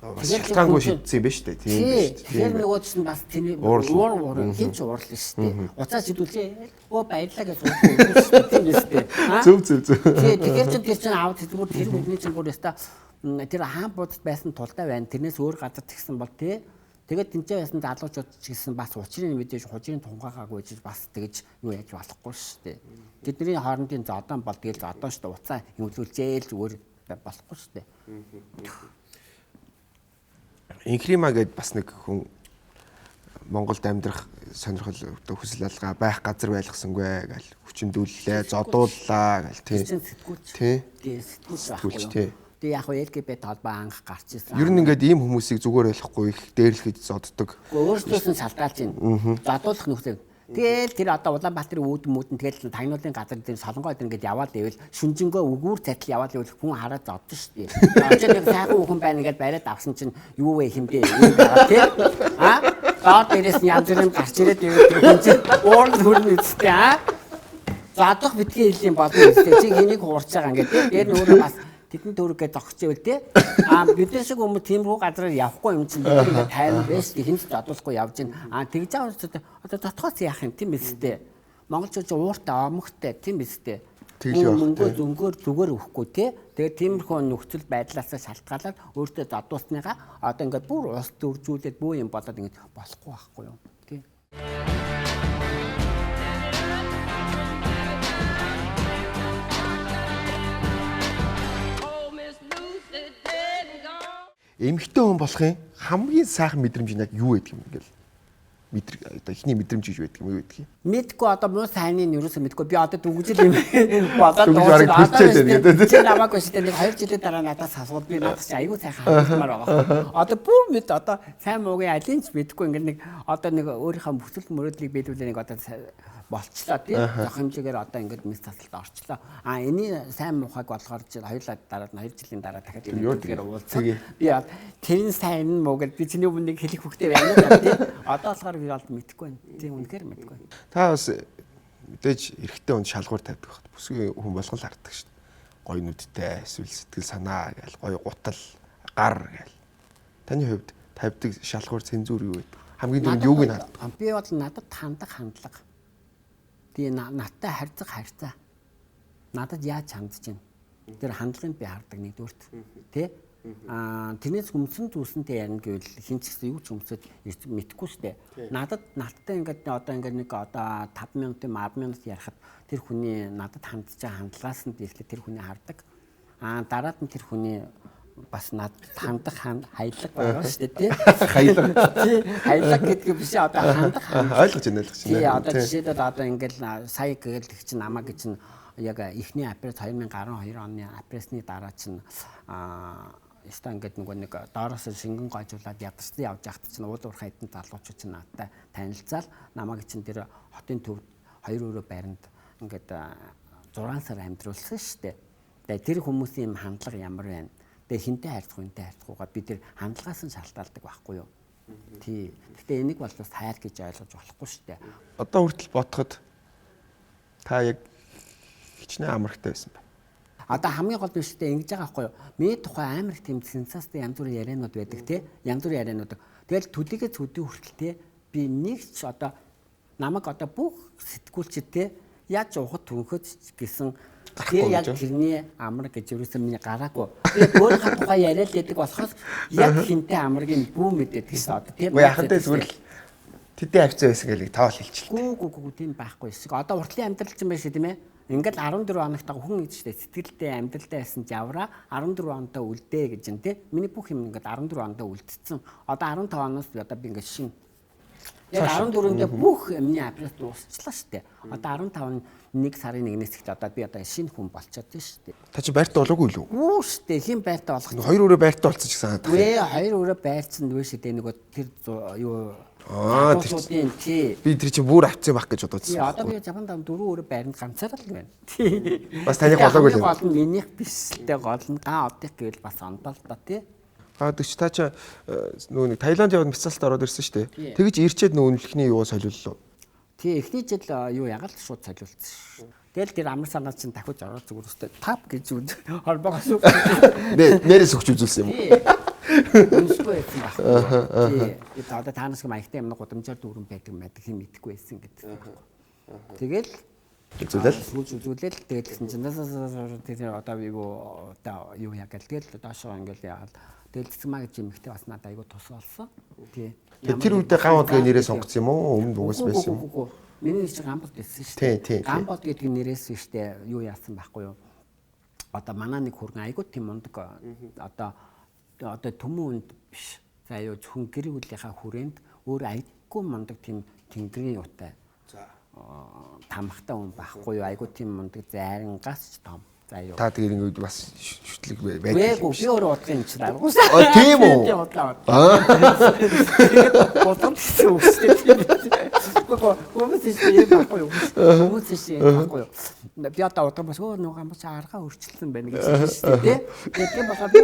Шалтгаангүй шийдсэн юм ба шүү дээ. Тийм шүү дээ. Тэр нөгөө чинь бас тэр уур хинч уурлаа шүү дээ. Уцаа шидүүлээ. Оо баярлаа гэж уурлаа шүү дээ. Тийм шүү дээ. Зөв. Тэгэхээр тэр чинь аав тэр бидний чинь бүр өста тэр хаан буудад байсан тулдаа байна. Тэрнээс өөр газар тэгсэн бол тий. Тэгээд тэнцээ байсан залуучууд ч гэсэн бас учрыг мэдээж хужийн тунгаагаагүй гэж бас тэгж юу яаж болохгүй шүү дээ. Тэдний хоорондын зодон бол тэгэл зодон шүү дээ. Уцаа хэмжүүлжээл зүгээр болохгүй шүү дээ. Инхрима гэд бас нэг хүн Монголд амьдрах сонирхол хүсэл алгаа байх газар байлгасангүй гэл хүчндүүллээ, зодууллаа гэл тий. Сэтгүүлч тий. Тэгээ яг LGBT холбоо анх гарч ирсэн. Ер нь ингээд ийм хүмүүсийг зүгээр ойлгохгүй их дээрлэхэд зоддог. Өөрөөсөө нь шалтгаалж байна. Зодуулах нөхцөл. Тэгэл тэр одоо Улаанбаатарын үүдэн тэгэл тагнуулын газар дээр солонгоод ингээд яваад ивэл шүнжэнгөө өгүүр цайтал яваад ивэл хүн хараад зоддоо шүү дээ. Очоод нэг сайхан хүн байна ингээд бариад авсан чинь юу вэ хэмдээ юм байгаа тий. Доод дээрээс нь янз бүрийн гарч ирээд ивэл хүн чинь уурал хөрн үстэй зодох битгий хэллийн болно үстэй. Чи хэнийг хуурч байгаа ингээд тий. Тэр нөөрэ бас тэдний төрөгээ зогсчихвэл тий. Бидний шиг хүмүүс тиймэрхүү газараар явахгүй юм чинь бид тайван байж хинч зодуулахгүй явж байна. Тэгж аваад одоо дотгоос яах юм тийм биз дээ. Монголчууд ууртай омогтой тийм биз дээ. Мөнгө зүгээр өгөхгүй тий. Тэгээд тиймэрхүү нөхцөл байдлаасаа шалтгаалаад өөртөө зодуулсныгаа одоо ингээд бүр ус дөржүүлээд бүү юм болоод ингээд болохгүй байхгүй юу тий. Эмэгтэй хүн болохын хамгийн сайхан мэдрэмж нь яг юу гэдэг юм ингээл. одоо ихний мэдрэмж гэж байдаг юм юу гэдгийг. Мэдгүй одоо муу сайныг юусэн мэдгүй би одоо дүгжил юм бодоод Дүгж бараг төвчээд байна гэдэг. чи намайг өштэй нэг 2 жилийн дараа надаас асууд би надаас чи аягүй сайхан хандмаар байгаа. Одоо бүр мэд одоо сайн муугийн алин ч мэдгүй ингээд нэг одоо нэг өөрийнхөө бүсэл мөрөдлийг биелүүлээ нэг одоо болчлоо тий. Зах хэмжээгээр одоо ингээд мэс тасалд орчлоо. Эний сайн муухайг болгоор чи хоёулаа дараа 2 жилийн дараа дахиад энэгээр уулзсан. Би тэрэн сайн муу гэж би чиний өмнө хэлэх хөхтэй байна тий. Одоо болохоор би бол мэдэхгүй байна. Тийм үнэхээр мэдэхгүй. Та бас мэдээж эрэгтэй хүн шалгуур тавьдаг багт. Бүсгүй хүн болгол хардаг шүү дээ. Гоё нүдтэй, эсвэл сэтгэл санаа гээл, гоё гутал, гар гээл. Таны хувьд тавьдаг шалгуур цензур юу гэдэг? Хамгийн түрүүнд юуг нь хардаг? Би бол надад хандлага. Би надтай харьцаа. Надад яаж хандж байна? Тэр хандлагыг би хардаг нэгдүгürt. Тэ? Тэрнээс хүмсэн зүйлсэнтэй ярина гэвэл хинч гэсэн юу ч хүмсэд мэдэхгүй шүү дээ. Надтай ингээд одоо ингээд нэг одоо 5 минутын 10 минут ярихад тэр хүний надад хандж байгаа хандлагаас нь дийлхэ тэр хүний хардаг. Дараад нь тэр хүний бас надад хандах хаялга байгаа шүү дээ тий. Хаялга гэдэг биш одоо хандах ойлгож байна. Тий одоо жишээлбэл одоо ингээд сая гээл их чинь намаа гэж нь яг эхний апрес 2012 оны апресны дараа чинь яста ингээд нэг доороос шингэн гойжуулаад ядарсан явж яхад чинь уул уурхай эдэн залуучууд чинь надтай танилцаал намайг чинь тэр хотын төвд 2 өрөө байранд ингээд 6 сар амьдруулсан шүү дээ. Тэгээ тэр хүмүүсийн хандлага ямар байна? Тэгээ хинтээ харьцахгүйгаа бид тэр хандлагаас нь шалтгаалдаг байхгүй юу? Тий. Гэтэ энийг бол бас хайр гэж ойлгож болохгүй шүү дээ. Одоо хүртэл бодоход та яг хичнээн амархтай байсан байна. Одоо хамгийн гол нь шүү дээ ингэж байгаа байхгүй юу? Миний тухай амар их тийм сенсацтай янз бүрийн ярианууд байдаг тий. Янз бүрийн ярианууд. Тэгэл төдийгээ зүдийн хүртэл тий би нэг ч одоо намайг одоо бүх сэтгүүлчд тий яаж ухад түнхөд гэсэн тэр яг тэрний амар гэж юусэн миний гараагүй. Би өөрийнхөө тухай яриад байдаг болохоос яг хинтээ амаргийн бүү мэдээд гэсэн одоо тийм. Уу яхад зүгээр л тэдний хавцаа байсан гэлийг таавал хэлчихлээ. Гүү тийм байхгүй эсэг. Одоо уртлын амьдрал чинь байна шүү тийм ээ. Ингээл 14 хоногтаа хүн гэж штэ сэтгэлдээ амьдралдаа байсан жавра 14 хоногтаа үлдээ гэж юм тий. Миний бүх юм ингээд 14 хоногтаа үлдсэн. Одоо 15 хоногоос одоо би ингээд шин. Яг 14-нд бүх миний апрес дуусчлаа штэ. Одоо 15 нэг сарын 1-ээс ихтэй одоо би одоо шинэ хүн болчиход байна штэ. Та чи байртаа болоогүй юу? Үу штэ хин байртаа болгох. 2 өрөө байртаа болчих гэсэн санаад. Үгүй 2 өрөө байрцсан дгүй штэ нөгөө тэр юу тий. Би тэр чинь бүр авцсан байх гэж бодож байна. Одоо би Japанд 4 өрөө байранд ганцаараа л байна. Тий. Бас таны голоогүй л юм. Гол нь минийх биш л дээ гол нь одих гэвэл бас ондоо л та тий. Тэгч та чи нөгөө нэг Таиланд яваад мяцаалт ороод ирсэн шүү дээ. Тэгэж ирчээд нөгөө үнэлэхний юу солиуллоо. Тий, эхний жил юу ягаал шууд солиулсан шүү. Тэгэл тэр амар санаа чинь дахиж ороод зүгээр өстэй тап гэж үз холбоогоос үг. Нэрээс өгч үзүүлсэн юм уу? Үнэгүй байсан байна. Тий. Одоо таанаас маягтай юм гудамжаар дүүрэн байдаг хин мэдэхгүй байсан гэдэг. Тэгэл үзүүлэл тэгэл гэсэн чинь тэр одоо юу ягаал тэгэл доошоо ингээл яагаад тэгэл цэцмаа гэж юм ихтэй бас надад айгу тус болсон. Тий. Тэр үедээ гамбод гэ нэрээ сонгоцсон юм уу? Өмнө дугаас байсан юм уу? Миний чи гамбод байсан шүү дээ. Тий. Гамбод гэдэг нэрээс шүү дээ юу яасан байхгүй юу? Одоо манай нэг хүргэн айгу тийм мундаг одоо төмөн үнд биш. За юу хүн гэр бүлийнхаа хүрээнд өөр айгу мундаг тийм тэнгэрийн юутай. За тамхтай хүн байхгүй юу? Айгу тийм мундаг зайрангаас ч том. Та тэр ингээд бас шүтлэг байдаг. Би өөрөө удах юм чинь аа. Тийм үү? Бодсон үстэй. Хүмүүс ийм байхгүй юу? Хүмүүс ийм байхгүй юу? Би одоо удах бас нөгөө гамбач аргаа өрчлсөн байна гэж хэлсэн шүү дээ. Тийм болохоор би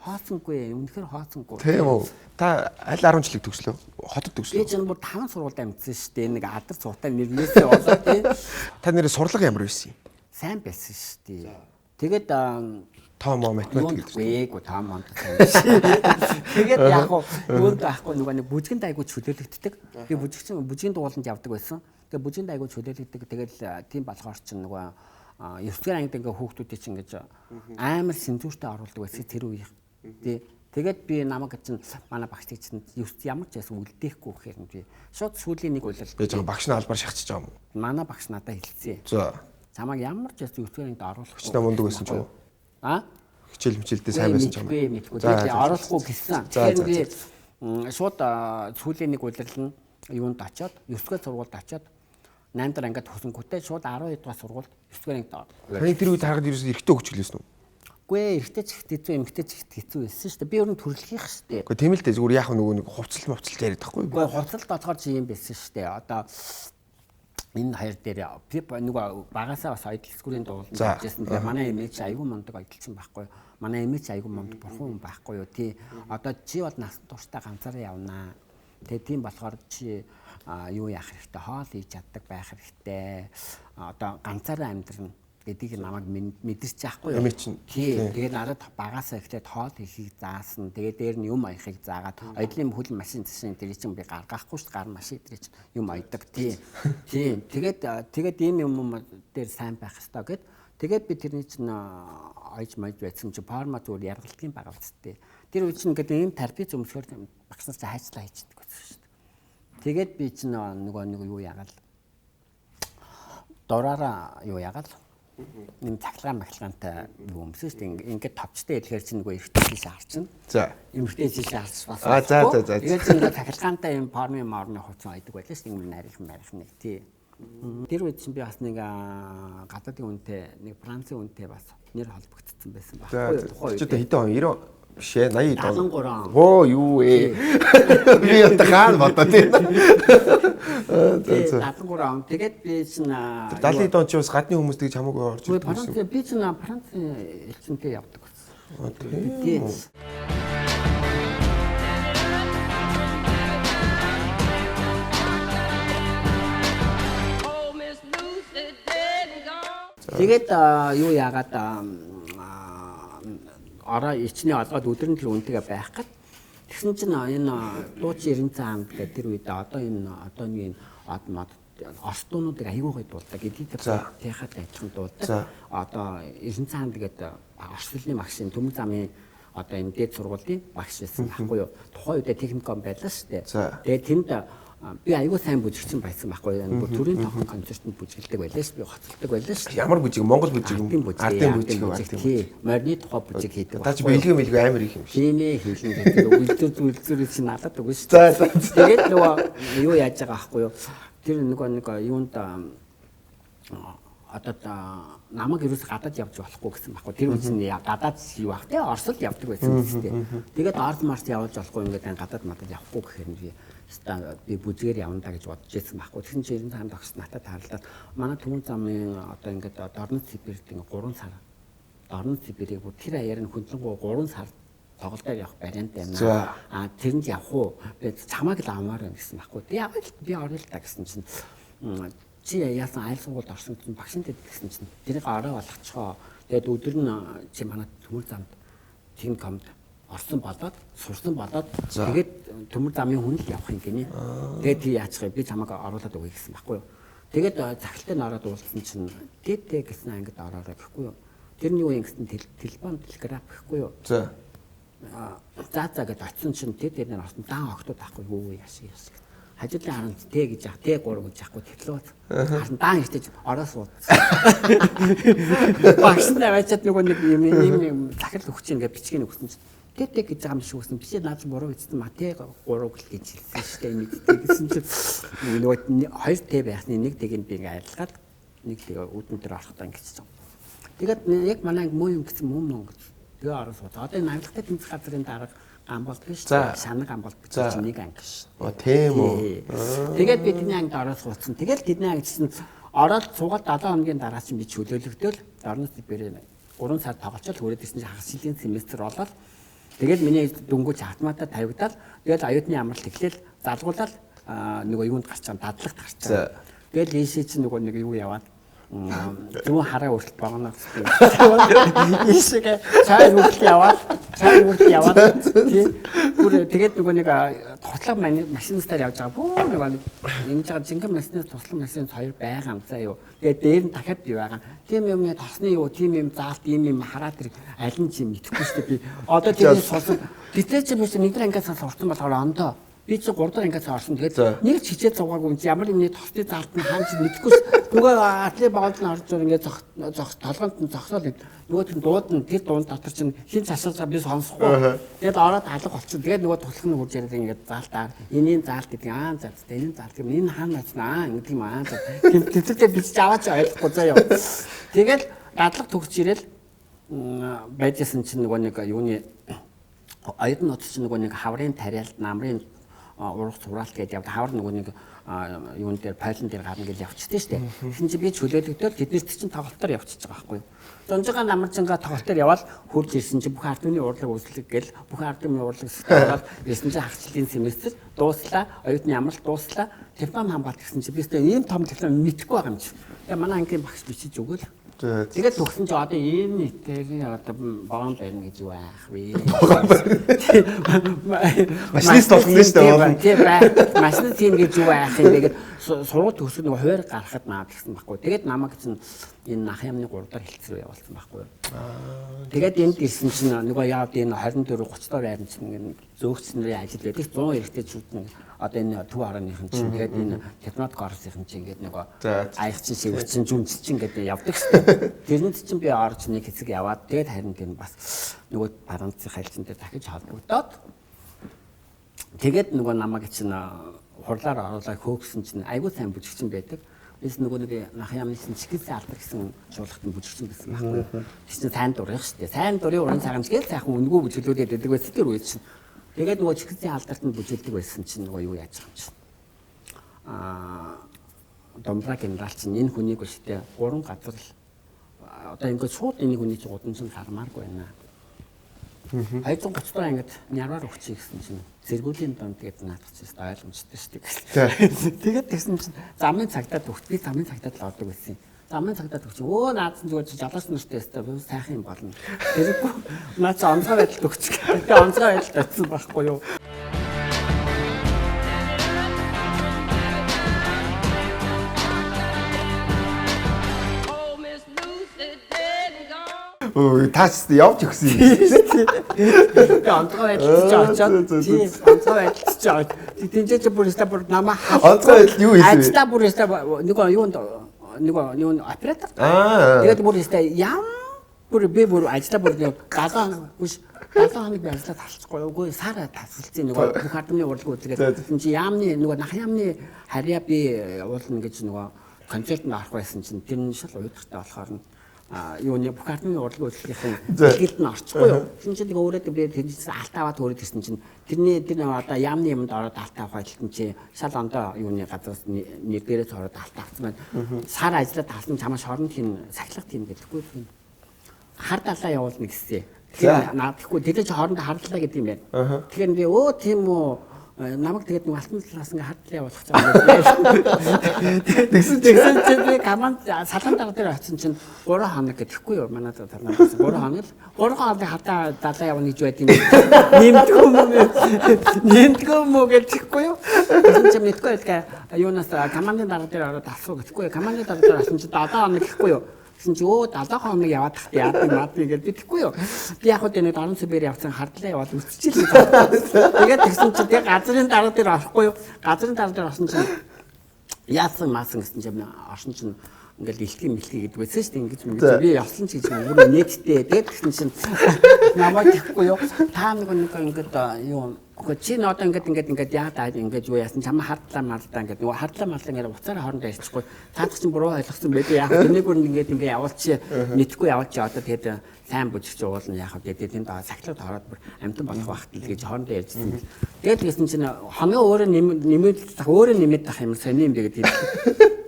хооцсонгүй юм. Үнэхээр хооцсонгүй. Тийм үү? Та аль 10 жилиг төгслөө? Хотод төгслөө? Би ч бүр 5 сургуульд амьдсан шүү дээ. Нэг адар цуутай нэрнээсээ болоо тийм. Та нэрээ сурлага ямар байсан юм? Сайн байсан шүү дээ. Тэгээд том математик гэдэг. Том монт. Тэгээд яг юунд байхгүй нөгөө нэг бүжгэнд айгуу чөлөөлөгддөг. Би бүжгийн дууланд явдаг байсан. Тэгээд бүжгэнд айгуу чөлөөлөгддөг. Тэгэл тийм болохоор ч нөгөө 9-р ангид ингээ хүүхдүүдийг чинь ингэж амар сэнзүүртэй оруулдаг байсан тэр үеийн. Тий. Тэгээд би намайг чинь манай багштай чинь ямар ч байсан үлдээхгүй гэхээр нь би шууд сүүлийн нэг үйлэл. Би жоо багш нь албаар шахчихж байгаа юм. Манай багш надад хэлсэн. За. Чамайг ямар ч байсан 9-р ангид оруулах. Хичнээн мундаг байсан ч юу? Хичээлмчилдээ сайн байсан ч юм. Мэдгүй. Тэгээд оруулахгүй гэсэн. Тэгэхээр би шууд сүүлийн нэг үйлрэл нь юунд очоод 9 дугаар сургуульд очоод 8 дахь ангид төгсөнгүүтээ шууд 12 дугаар сургуульд 9 дугаар ангид орсон. Таны тэр үед харахад ерөөсөө эргэтэй хөгж гэлээсэн үү? Үгүй ээ, эргэтэй ч хэцүү, эмгтэй ч хэцүү байсан шүү дээ. Би өөр нь төрөлхийх шүү дээ. Гэхдээ тийм л дээ зүгээр яах нөгөө нэг хувцалт яриад тахгүй. Үгүй хувцалт болохоор чи юм байсан шүү дээ. Одоо энэ хоёр дээр би нөгөө багасаа бас аялалцгүүрийн дууланд ажилласан. Тэгээ манай эмээч айгүй мундаг аялалчин байхгүй юу? Манай эмээч айгүй мундаг бурхан хүн байхгүй юу? Тий. Одоо чи бол насан туршдаа ганцаараа явнаа. Тэгээ тийм болохоор чи юу яах хэрэгтэй? Хоол хийж чаддаг байх хэрэгтэй. Одоо ганцаараа амьдрна гэдгийг намайг мэдэрч яахгүй юу? Тий. Тэгээд надад багасаа ихтэй хоол хийхийг заасан. Тэгээд дээр нь юм аяхыг заагаад оёдлын хөл машин зашин тэр чинь би гаргахгүй шүү дээ. Гар машин дээр чинь юм ойдог. Тий. Тий. Тэгээд ийм юм дээр сайн байх хэрэгтэй гэд. Тэгээд би тэрний чинь ойж маяг байсан чи парма зүгээр яргалдгийн байгаа үстэй. Тэр үе чинь ингээд ийм терапи зөвмсгөр багснаар чи хайцлаа хийчихдэг гэсэн шүү дээ. Тэгээд би чинь нөгөө юу ягаал дураараа юу ягаал энэ цахилгаан юу өмсөн шүү дээ. Ингээд товчтой ихээр чинь нөгөө эртний шишээ харчин. За. Эмхтэй шишээ харч бас. За. Тэгээд чинь цахилгаантай юм парми марны хуцсан айдаг байлаа шүү дээ. Ингэ нарийнхан нэг тий. Тэр үед чинь би бас нэг гадаадын үнэтэй нэг Францын үнэтэй бас нэр холбогдсон байсан байхгүй юу? Тухайн үед хэдэн он 90 биш ээ 80 73. Оо юу ээ. Би одоо хаан бодоо тийм. 73 он. Тэгээд би чинь 70-д он ч бас гадны хүмүүс тэгж хамаагүй орж ирсэн. Франц би чинь Францын элчинтэй явдаг байсан. Тийм. Тэгээд юу яагаад ороо ичнээ олгоод өдөр нь тэр үнтэйгээ байх гад тэгсэн чинь энэ дуучин 90 цаанд гэдэг тэр үед одоо нэг мод орстуунуудыг аягүй дуулдаг эдгээр тэхад ажхан дуулдаг одоо 90 цаанд гэдэг орчлын магшин төмөг замын одоо энэ дээд сургуулийн багш байсан байхгүй юу тухайн үед техникум байлаа шүү дээ тэгээд тэнд би аягүй сайн бүжигчин байсан байхгүй юу төрийн тохон концертанд бүжиглдэг байлаа ш би хоцолдог байлаа ш ямар бүжиг Монгол бүжиг ардын бүжиг тий морины тухай бүжиг хийдэг та чи бэлгийн аймар их юм шиг тийм ээ хийлэн гэдэг үлдэр чи надад үгүй ш тэгээд нөгөө юу яаж байгаа байхгүй юу тэр нөгөө юунд одоо намайг ерөөс гадаад явж болохгүй гэсэн байхгүй тэр үн гадаад юу ах тий Оросд явдаг байсан гэсэн тий тэгээд Орос марс явуулж болохгүй ингээд гадаад мадад явахгүй гэхээр би бүзгээр явна да гэж бодож байсан байхгүй. Тэгсэн чинь 90 цаанд огс натад харалдаад манай Төмөн замын одоо ингээд Дорнод Сибирт ингээд 3 сар Дорнод Сибирийг тэр аяар нь хөндлөнгөө 3 сар тоглолтоор явах вариант байна. Тэрэнд явах уу? Би чамааг л авмаар байна гэсэн байхгүй. Би орё л та гэсэн чинь чи яасан айл сургуульд орсон гэсэн багшинтэй гэсэн чинь тэрийг ороо болгочихоо. Тэгээд өдөр нь чи манай Төмөн замд техникумд орсон болоод сурсан болоод тэгээд төмөр замын хүн л явах юм гинэ. Тэгээд тий яачих вэ? Би чамайг оруулаад өгье гэсэн байхгүй юу. Тэгээд захилтанд ороод уулзсан чинь дэдэ гэсэн ангид ороорой гэхгүй юу. Тэрний юу юм гэсэн телефон телеграф гэхгүй юу. За гэдээ очсон чинь тэр нэр орсон даан октод байхгүй юу яшиг. Хажуудлын харант Т гэж яах, Т3 гэж яахгүй тэглүүд. Харин даан ихтэй ороос уудсан. Багштай байцаад нөгөө нэг юм захирал өгч ингээд бичгийг өгсөн чинь Т гэж байгаа юм шиг үсэн. Биш наад буруу бичсэн Т3 гэж хэлсэн шүү дээ. Мэддэг гэсэн чинь нөгөө 2 Т байхны нэг Т-ийг би ингээд айлгаад нэг Т үүдэн дээр орохтой ингэж чинь. Тэгээд яг манай муу юм гэсэн мөн гэж. Тэгээ ороос уудаа. Одоо энэ авилгатай тэмцэх газрын дарга амболт биш санаг амболт бичиж нэг анги шүү. Тийм үү. Тэгээд би тэдний ангид ороод суудсан. Тэгэл тэдний ангид чинь ороод суугаад 7 хоногийн дараа чинь би чөлөөлөгдөөл Дорнод Сибирь 3 сар тоглолцол хүрээд ирсэн чинь хагас жилийн семестр болоод тэгээд миний дөнгөж автоматаа тавигдаад тэгээд аюутны амралт эхлээл залгуулаад нөгөө юунд гарч байгаа дадлагт гарч байгаа. Тэгээд ийшээ чинь нөгөө нэг юу яваад зүүн хараа өртөлт багнаа. Ийшээ цай хүртэл яваад тэгээд нөгөө нэг тослог машинстаар явж байгаа. Бөө нэг ингэж байгаа жинхэнэ машинаас тослог машин хоёр байгаа юм заа юу. Тэгээд дээр нь дахиад би байгаа. Тийм юм тосны юу, тийм юм заалт, ийм юм хараад тэр аль нь чи мэдэхгүй шүү дээ би. Одоо тэрийг сонссон. Тэтэй чи биш нэг ангиас сурсан болохоор ондоо Би чи 3 дахь ангиас орсон. Тэгээд нэг ч хичээл зугаагүй юм чи ямар нэг тосны заалт нь хаанч мэдэхгүй нөгөө атлет багт нь орж ингээд толгойд нь зогсоол нөгөө тийм дууд нь тэр дуун дотор чинь хин цасаа би сонсохгүй. Тэгээд ороод алга болчихсон. Тэгээд нөгөө тулах нь хурж яриад ингээд заалтаа энийн заалт гэдэг за энийн заалт юм энэ хаана наацнаа гэдэг юм тэмцэлтэй би ч аваач ойлгохгүй заяа. Тэгээд дадлага төгсч ирэл байжсэн чинь нөгөө нэг юуны оюутан нууц чинь нөгөө нэг хаврын тариалт намрын урах зураалт гэдэг яваад хавар нөгөө нэг юун дээр пайлан дээр гарна гэж явчихсан шүү дээ. Тэгсэн чинь би чөлөөлөгдөөл тэднэрт чинь тоглолтоор явчихж байгаа байхгүй юу. Зунжига намарчинга тоглолтоор яваад хурж ирсэн чинь бүх ард түмний урлаг үүслэг гэл бүх ард түмний урлаг сэтгэлгээд ирсэн чинь хагчлын семестр дууслаа, оюутны амралт дууслаа, диплом хамгаалт гэсэн чинь би өөртөө ийм том диплом мэдэхгүй байгаа юм чи. Тэгээ манай ангийн багш бичиж өгөөл. Тэгээд төгсөн чи одоо ийм нийтээр одоо богоон барина гэж юу аах вэ? Машинист болох нь шүү дээ. Тийм бай. Машин тийм гэж юу аах юм тэгээд сургууль төгсөг нэг хуваар гарахад наад гэсэн байхгүй. Тэгээд намайг чинь энэ нах ямны 3 дахь хэлцрүү явуулсан байхгүй. Тэгээд энд ирсэн чинь нөгөө яавд энэ 24 30 доор байран чинь ингэ зөөгчнэрийн ажил байдаг 100 эрэгтэй чүүд одоо энэ төв орооныхын чинь тэгээд энэ технод корсийн чинь ингээд нөгөө аях чинь шивэрчин жүнц чинь ингээд явдаг шүү. Тэрнэд чинь би орж нэг хэсэг яваад тэгээд харин тийм бас нөгөө баруунцын хайлтсан дээр дахиж холбогдоод тэгээд нөгөө намайг чинь хурлаар оруулаад хөөгсөн чинь айгүй сайн бүжигчин байдаг. Бис нөгөө нэг нах ямны чинь чигээс алдар гэсэн шуулгатын бүжигчин байсан байхгүй. Тэс чинь сайн дурах шүү дээ. Сайн дурын уран цагаамжгээл сайхан үнгүү бүжиглүүлээд байдаг байсан тэр үед чинь. Тэгээд нөгөө чигээс алдарт нь бүжиглдэг байсан чинь нөгөө юу яаж байгаа юм чинь. Домбра генерал чинь энэ хүнийг өштэй 3 газар л одоо ингээд шууд энэ хүний чинь гудамж нь хармааргүй байна. 230 доо ингээд нярваар өгчих гэсэн чинь зэргүүлийн донд тэгээд наадах чинь ойлгомжтой шүү дээ. Тэгээд тэгсэн чинь замын цагтаа төгс би замын цагтаа л ордог байсан. Замын цагтаа төгс наадсан зүгээр жалгаас нэртэй өстой сайхан юм болно. Тэрэггүй наад чи онцгой байдал төгсчих. Тэгээд онцгой байдал татсан байхгүй юу? Таач явж өгсөн юм. Онцгой байдал чи очоод онцгой байдал чи очоод тэнцээч бүр өстой бүр намаа онцгой байдал юу хийсэн? Ажта бүр өстой нөгөө юунд нөгөө оператор. Тэгээд бүр өстой ям бүр би бүр ажта бүр 70 биш 70 хоног би ажиллаад талцахгүй үгүй сараа тасалцсан нөгөө бүх хардмын урлагууд тэгээд чи яамны нөгөө нах яамны харьяа би уулна гэж нөгөө концертанд орох байсан чинь тэр нь шал уйдахтай болохоор нь юуны бүх хардмын урлагын үйлчлэгийн дэлгээлд нь орчихгүй юу. Тэгсэн чинь өөрөө би тэрнээс алт аваад өөрөө ирсэн чинь тэрний тэр одоо яамны юмд ороод алт авах байлтан чи шал ондоо юуны газраас нэр дээрээс ороод алт авсан байна. Сар ажиллаад талсан чамаа шоронд хин сахилах тийм гэдэггүй юм. Хар далаа явуулна гэсэн. Тэгэхээр наадахгүй тэр чинь хоорондоо хардлаа гэдэг юм байна. Тэгэхээр би тийм үү намайг тэгээд нэг алтан талаас ингээ хардлаа явуулах гэж байгаа. Тэгсэн чинь би команд салан дараа дээр очсон чинь 3 хоног гэхгүй юу манай талаас 3 хоног л 3 хоног хатаа далаа явна гэж байт юм. Нэмтгөө мө гэхгүй юу. Тэгсэн чинь мэдгүй байлаа юунаас командын дараа дээр ороод асуу гэхгүй юу. Командын дараа дээр асуусан чинь 7 хоног гэхгүй юу. Гэсэн чи 7 хоног яваад тахт яадаг маадгүй гэдэггүй юу. Би яг хөө нэг 10 сая явсан хардлаа яваад үсчихлээ. Тэгээд тэгсэн чи тэг газрын дараа дээр орохгүй юу. Газрын дараа дээр орсон чинь яасан маасан гэсэн чинь орсон чинь ингээл илтгэн мэлхий гэдэг байсан шүү дээ. Ингэж би явсан ч гэж өөрөө нэттэй. Тэгээд тэгсэн чинь намайг тэгэхгүй юу. Та нэг ингээд юу чи одоо ингээд яагаад ингээд юу яасан чамаа хардлаа марлаа ингээд нөгөө хардлаа марлаа ингээд уцаараа хоорондоо ярьчихгүй цаадах чинь буруу ойлгосон байдаг яг тэрнийг бүр ингээд явуулчих мэдхгүй явуулчих одоо тэгээд сайн бүжигч уулна яах вэ тэгээд тэнд сахилгад ороод бүр амтан болох багт л гэж хоорондоо ярьжсэн. Тэгээд тэгсэн чинь хоноо өөрөө нэмээд тах юм сони юм бэ гэдэг.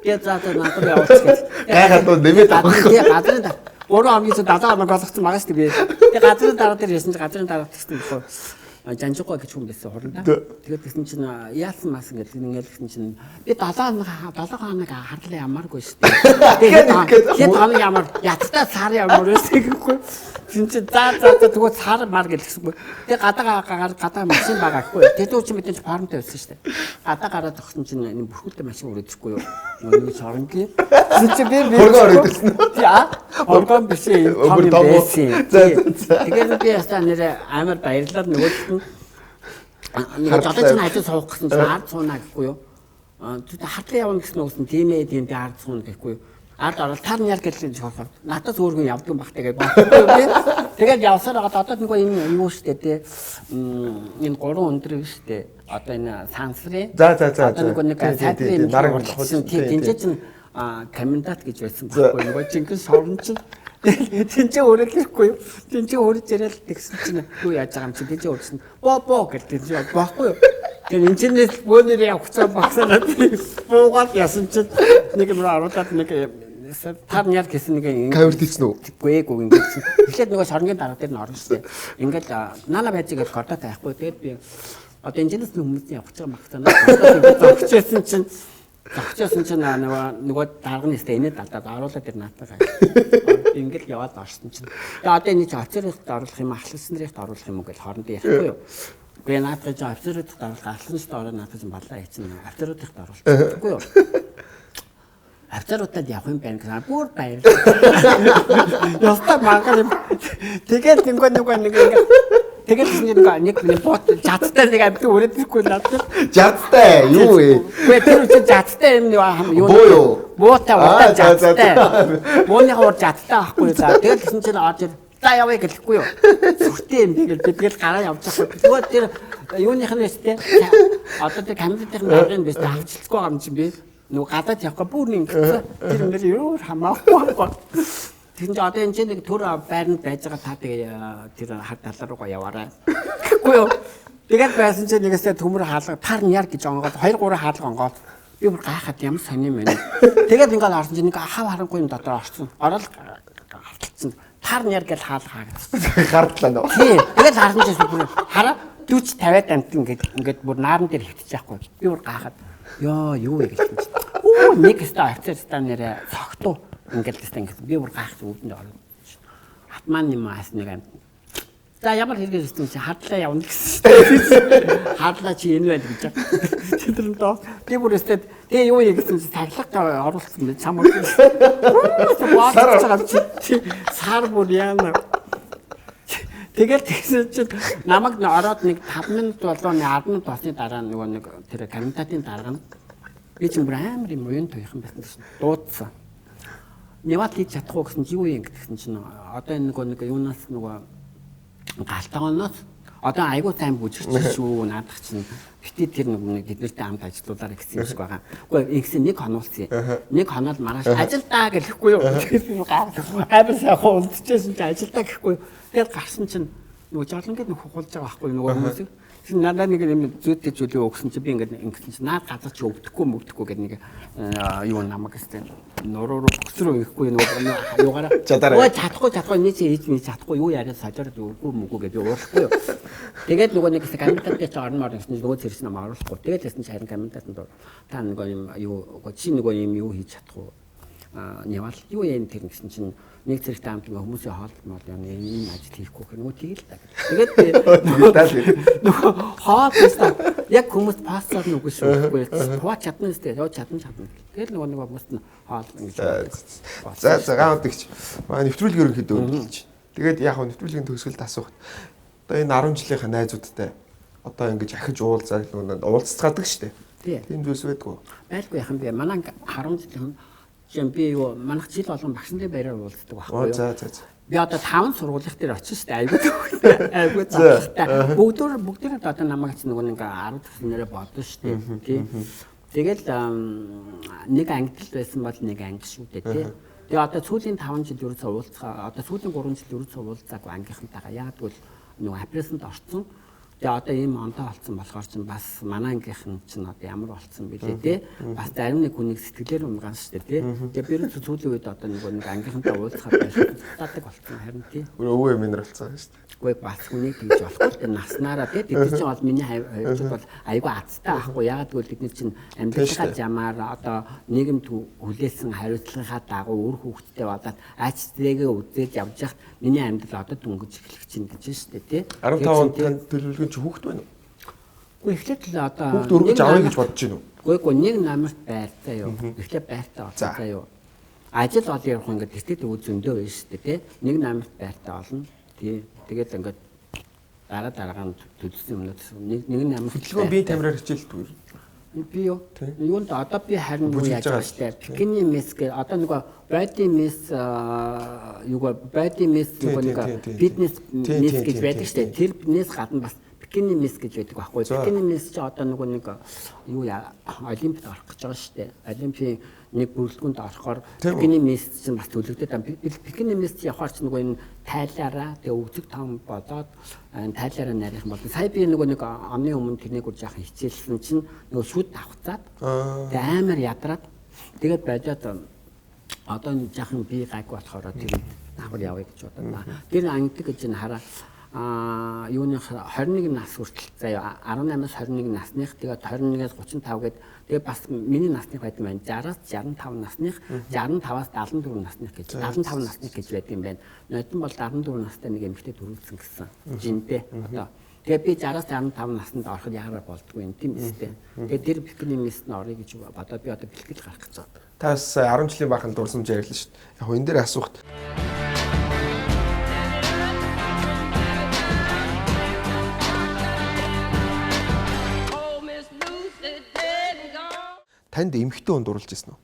Тэгээд за надад явуулчих гэж. Гайхаад нэмээд авахгүй. Газрын өөрөө амгийс 70 хоног болгоцсон байгаа шүү дээ. Тэгээд газрын дараа дээр ярьсан чинь газрын дараа тэгсэн юм. Жанжиггүй гэж хүн байсан хоорондоо. Тэгээд тэгсэн чинь яасан мас ингээд гэсэн чинь би 7 хоног хардлаа ямааргүй шүү дээ. Тэгээд хоног ямар яттай сар ямар байсан гэхгүй. Тэгсэн чинь за тэгвэл сар мар гэлсэнгүй. Тэгээд гадаа машин байгаа гэхгүй. Тэгээд чи мэдээж формтой байсан шүү дээ. Гадаа гараад тогсон чинь энэ бүрхүүлтэй машин өрөөдөхгүй юу. Нөгөө соронгийн. Тэгсэн чинь би өргөө өрөөдсөн. Оргон биш юм том байсан. Тэгээд би ястаа нэр амар баярлаад нөгөө Нэг жолооч нь ажил суух гэсэн чинь ард суунаа гэхгүй юу? Хатлан явна гэсэн үгс нь тийм ард суuna гэхгүй юу? Ард орол тар яар гэлэн жоохоо. Надад өөргөн явдаг бах тэгээд байна. Тэгээд явсаар байгаа одоо нэг юм юу штэ тий. Энэ 3 өндөр штэ. Одоо энэ сансрын. За. Одоо нэг сайдрын нараг борлуулсан тий тэнцээ чинь комендант гэж байсан байхгүй нөгөө Чингис шорон чинь тэнцээ өөрөглөхгүй юу. Тэнцээ өөрөж ирэл тэгсэн чинь юу яаж байгаа юм чи тэнцээ өөрсөн. Боо гэдэг тэнцээ байхгүй юу. Тэгээд интернет бөөнөр явахцаа багсаад буугаад ясан чинь нэг юм оруулаад нэг тар яар гэсэн нэг камер тийсэн үү? Гээгүй ингэсэн. Эхлээд нөгөө шорнгийн дараа дээр нь орно шүү дээ. Ингээд наана байж гэж кордо тайхгүй. Тэгээд би одоо интернет хүмүүсийн явах гэж магтана. Зогчсон чинь нөгөө дарганы сте инээд алдаад оруулаад ир наатаа. Ингээд яваад орсон чинь. Тэгээд одоо энэ чи офицерт оруулах юм ахлсан нарт оруулах юм уу гэж хоорондоо ярихгүй юу? Гээ наатаа чи офицерт оруулах ахлсан нарт наатаа чинь балаа хийсэн. Офицерт оруулах гэхгүй юу? Авцаруудад явах юм байна гэсэн. Бүр баярлалаа. Ястаа мангар юм. Тэгээд нэг тэгээд нэг бот жадтай нэг амт өрөөдөхгүй надад. Жадтай юу вэ? Тэр үчи жадтай юм юу? Буутай удаа жадтай. Бууны хоор жадтай байхгүй за. Тэгээд гэсэн чинь орж за явъя гэлэхгүй юу? Сүртэй юм тэгэл гараа явж байгаа. Тэгвэл тэр юуных нь өстэй. Одоо тэр камерын даргын дэс авчилахгүй байгаа юм чинь би. Нөгөө гадаад явах бүр ингэсэн. Тэр нэр юу хамаагүй байна. Тэгвэл одоо энэ нэг төр байранд байж байгаа та тэгээ тэр хар талаа руугаа яваарай. Гэхгүй юу? Тэгээд байсан чинь нэгэсээ төмөр хаалга тар няр гэж онгоод 2-3 хаалга онгоод би бүр гайхаад ямар сони юм бэ. Тэгээд ингээд орсон чинь нэг хав харангүй юм дотор орсон. Орол харталцсан. Тар няр гэж хаалга хаагадсан. Хардлаа нөө. Тий. Тэгээд харсан чинь бүр хараа 40 50-аад амт ингээд бүр нааран дээр хөвтөж яахгүй. Би бүр гайхаад ёо юу вэ гэж чинь. Нэг ста офицер нэрээ цогтуу ингээд тест ингээд би бүр гайхаж өвдөнд орно. Хатман юм аас нэг амт. За ямар хэрэгээс ирсэн чи хадлаа явна гэсэн. Хадлаа чи энэ байл гэж. Тэр доо би бүр өстэд тэгээ юу юм гэсэн чи таглах оруулсан би чамд. Сар бүр яана. Тэгэл тэгсэн чинь намайг ороод нэг 5 минут болоо 10 минут болсны дараа нөгөө нэг тэр комментатын дарга нь би ч бүр амар юм уян тойхон байсан гэсэн дуудсан. Неват хийж чадахгүй гэсэн чи юу юм гэсэн чинь одоо энэ нэг юунаас нөгөө галтгооноос одоо айгуу сайн бүжигч шүү наадах чинь битээ тэр нэг тэднэртэй хамт ажиллаулаарай гэсэн юм шиг байгаа. Үгүй ингэсэн нэг хонуулсан. Нэг хоноол маргааш ажилдаа гэхгүй юу. Амар сайхан унтчихсэн чи ажилдаа гэхгүй. Тэгээд гарсан чинь нөгөө жолонгээд нэг хухуулж байгаа байхгүй нөгөө хүмүүсийг. Тэр надад нэг юм зүйтэй зүйлээ өгсөн чи би ингээд ингэсэн чи наад газар чи өвдөхгүй гэдэг нэг юу намайг гэсэн нуруу бөксрөө ихгүй нөгөө юугаараа чадахгүй нэг чи хийж чадахгүй юу яриа сажаар өггүй мөгөө гэж уурлахгүй юу. Тэгээд нөгөө нэг комментатор чи орноор гэсэн нөгөө зэрэг намайг оруулахгүй. Тэгээд ясна чи харин комментатор та нөгөө юм юу чи нөгөө юм юу хийж чадахгүй. Явал юу юм тэр гэсэн чинь нэг зэрэгтэй хамт хүмүүсийн хоолмол юм ажил хийхгүй гэх нөгөө тэгэл та. Тэгээд нөгөө хоолсоо яг хүмүүс пассаар нүггүй шүү. Хоо чадна үстэй. Яа чадна. Тэгэл нөгөө хүмүүс нь хоол ингэж. За гаавдагч. Манай нэвтрүүлэг ерөнхийдөө өнгөлж. Тэгээд яг нэвтрүүлгийн төгсгөлд асуух. Одоо энэ 10 жилийнхаа найзуудтай одоо ингэж ахиж уулзаад нөгөө уулзцаадаг штэ. Тийм зүйлс байдгүй. Байлгүй яхан би манай 10 жилийн би юу манайх жил болгон багшинтай байраар уулздаг байхгүй юу. За. Би одоо 5 сургуулих дээр очиж штэ айгүй цааштай. Бүгдээр одоо намайг ч нөгөө нэг 10 төснөрөө бодсон штэ. Тэгэл нэг ангид байсан бол нэг анги шүү дээ тий. Тэгээ одоо сүүлийн 5 жил ерөөсөө уулзгаа одоо сүүлийн 3 жил ерөөсөө уулзаагүй ангийнхантайгаа яагад нөгөө апрессанд орсон. Тэгээ одоо ийм ондоо болсон болохоор чинь бас манай ангийнхан чинь одоо ямар болсон бэлээ те бас зарим нэг хүнийг сэтгэлээр унгаан шүү дээ те. Тэгээ би ерөөсөө сүүлийн үед одоо нэг ангийнхантай уулзахаар байлгадаг болсон харин тий. Өвөө минер болсон шүү дээ. Үгүй бас хүнийг хийж болохгүй те наснараа те бид чинь бол миний хавьд бол айгүй азтай ахгүй ягаад гэвэл бид нар чинь амьдралынхаа замаар одоо нийгэмд хүлээсэн хариуцлагынхаа дагуу үр хөвгттэй болоод ачтайгээ үзээд явж хахад миний амьдрал одоо дөнгөж эхлэх чинь гэж шүү дээ те. 15 онд төлөвлөгөө чи хүүхэд байна уу? Үгүй эхлээд л одоо хүүхд өргөж авъя гэж бодож байна уу? Үгүй нэг намарт байртай юу. Эхлээд байртай олоо юу. Ажил ол ярих ингээд тэтгэл үйл зөндөө байна шүү дээ тий. Нэг намарт байртай олно. Тий. Тэгээд ингээд дараа нь төлсөн юмнууд нэг нь амар хөдөлгөөн бие тамираар хичээлдэг. Би юу? Юунд одоо би харин юу яаж байгаа штэ. Бикини мис гэ одоо нөгөө body miss нэг фитнес мис гэж байдаг штэ. Тэр бинээс гадна бас бикини мис гэж байдаг байхгүй. Бикини мис чи одоо нөгөө нэг юу яа олимпиад орох гэж байгаа штэ. Олимпийн нэг бүрэлдэхүүнд орохоор бикини мис чинь бас төлөгдөд. Бикини мис явахаар ч нөгөө энэ тайлаараа тэгээ өвдөг том болоод тайлаараа нарийнх бол сая би нөгөө нэг оны өмнө тэрнийг үр жаахан хичээлсэн чинь нөгөө шүд давхцаад тэгээ амар ядраад тэгээд бодоод одоо нэг жаахан би гайгүй болохоор тэр давхар явъя гэж бодоод тэр ангид гэж н хараа юуны 21 нас хүртэл заяа 18-аас 21 насных тэгээд 21-аас 35 гээд тэгээд бас миний насных байдаг байна 60-аас 65 насных 65-аас 74 насных гэж 75 насных гэж байдаг юм байна. Нойтон бол 74 настай нэг эмэгтэй төрүүлсэн гэсэн жинтэй одоо тэгээд би 60-аас 65 наснд ороход яараа болдгүй юм тийм үстэй. Тэгээд тэр бикини мис нь орё гэж бодоод би одоо бэлтгэл гарах гэж байна. Та бас 10 жилийн бахан дурсамж ярьлаа шүү дээ. Яг энэ дээр асуухт танд эмэгтэй хүн дурлж ирсэн үү?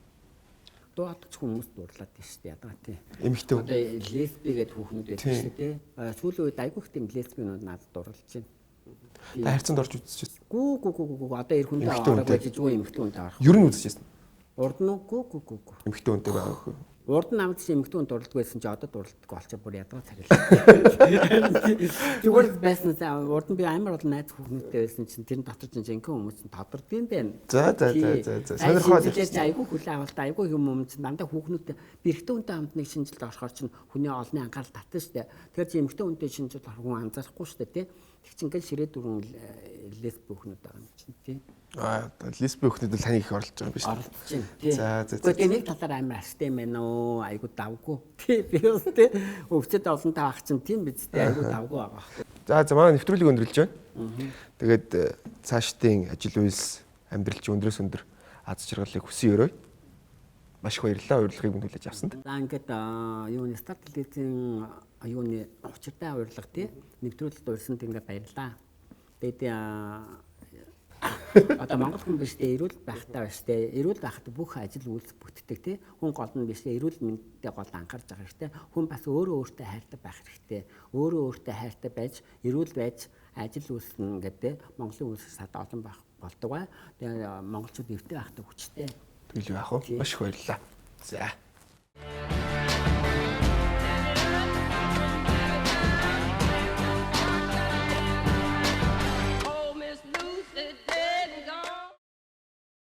Дуудач хүмүүс дуурлаад тийм шүү дээ ядгаа тий. Эмэгтэй хүн. Одоо лесби гэдэг хүүхнүүд байдаг шүү дээ. Сүүлийн үед айгүй их тийм лесбинууд надад дурлж байна. Та хайрцанд орж үзчихсэн. Гүү. Одоо эр хүндээ орох байж зүгээр эмэгтэй хүнтэй орох. Ер нь үзчихсэн. Урд нь гүү. Эмэгтэй хүнтэй байгаагүй. Урд нь амт чинь эмэгтэй хүн дурлдаг байсан чи одоо дурлдаггүй болчих бүр ядгаа царилаа. Зүгээр байсан урд нь би амар бол найз хүүхнүүдтэй байсан чинь тэр дотор чинь жинхэнэ хүмүүс чинь тодордог юм байна. За. Сонирхол. Айгүй хүлээ авалт айгүй юм чинь дандаа хүүхнүүдтэй би эрэгтэй хүнтэй хамт нэг шинжилд орохоор чинь хүний олонний анхаарал татсан шүү дээ. Тэгэхээр чи эмэгтэй хүнтэй шинжилд орох хүн анзаарахгүй шүү дээ тий. Тэг чи ингээл ширээ дөрвөн лесби хүүхнүүд байгаа юм чинь тий. Лесби хүүхнүүд л таны их оролж байгаа юм биш үү? Оролж байна тий. За. Гэхдээ нэг талаар амар арстай юм байна уу? Айгүй давгүй. Тий би бас тий өвчтөд олон таах чинь тийм биз дээ айгүй давгүй байгаа. За манай нэвтрүүлгийг өндөрлж байна. Тэгээд цаашдын ажил үйлс амьдрал чи өндрөөс өндөр аз жаргалыг хүсэн өрөө. Маш их баярлалаа урилгыг хүлээж авсанд. За ингээд юуны старт телевизийн юуны учиртай урилга тий нэвтрүүлэлт урьсанд ингээд баярлалаа. Тэгээд одоо Монгол хүн биш дээ эрүүл байхтай биш дээ. Эрүүл байхад бүх ажил үйлс бүтдэг тий. Хүн гол нь биш дээ эрүүл мэндэд гол анхаарч байгаа хэрэгтэй. Хүн бас өөртөө хайртай байх хэрэгтэй. Өөртөө хайртай байж эрүүл байж ажил үйлснэ гэдэг Монголын үйлс сад олон байх болдог бай. Тэгээ монголчууд эвтэй байхтай хүчтэй. Тэгэл яах вэ? Маш их баярлалаа. За.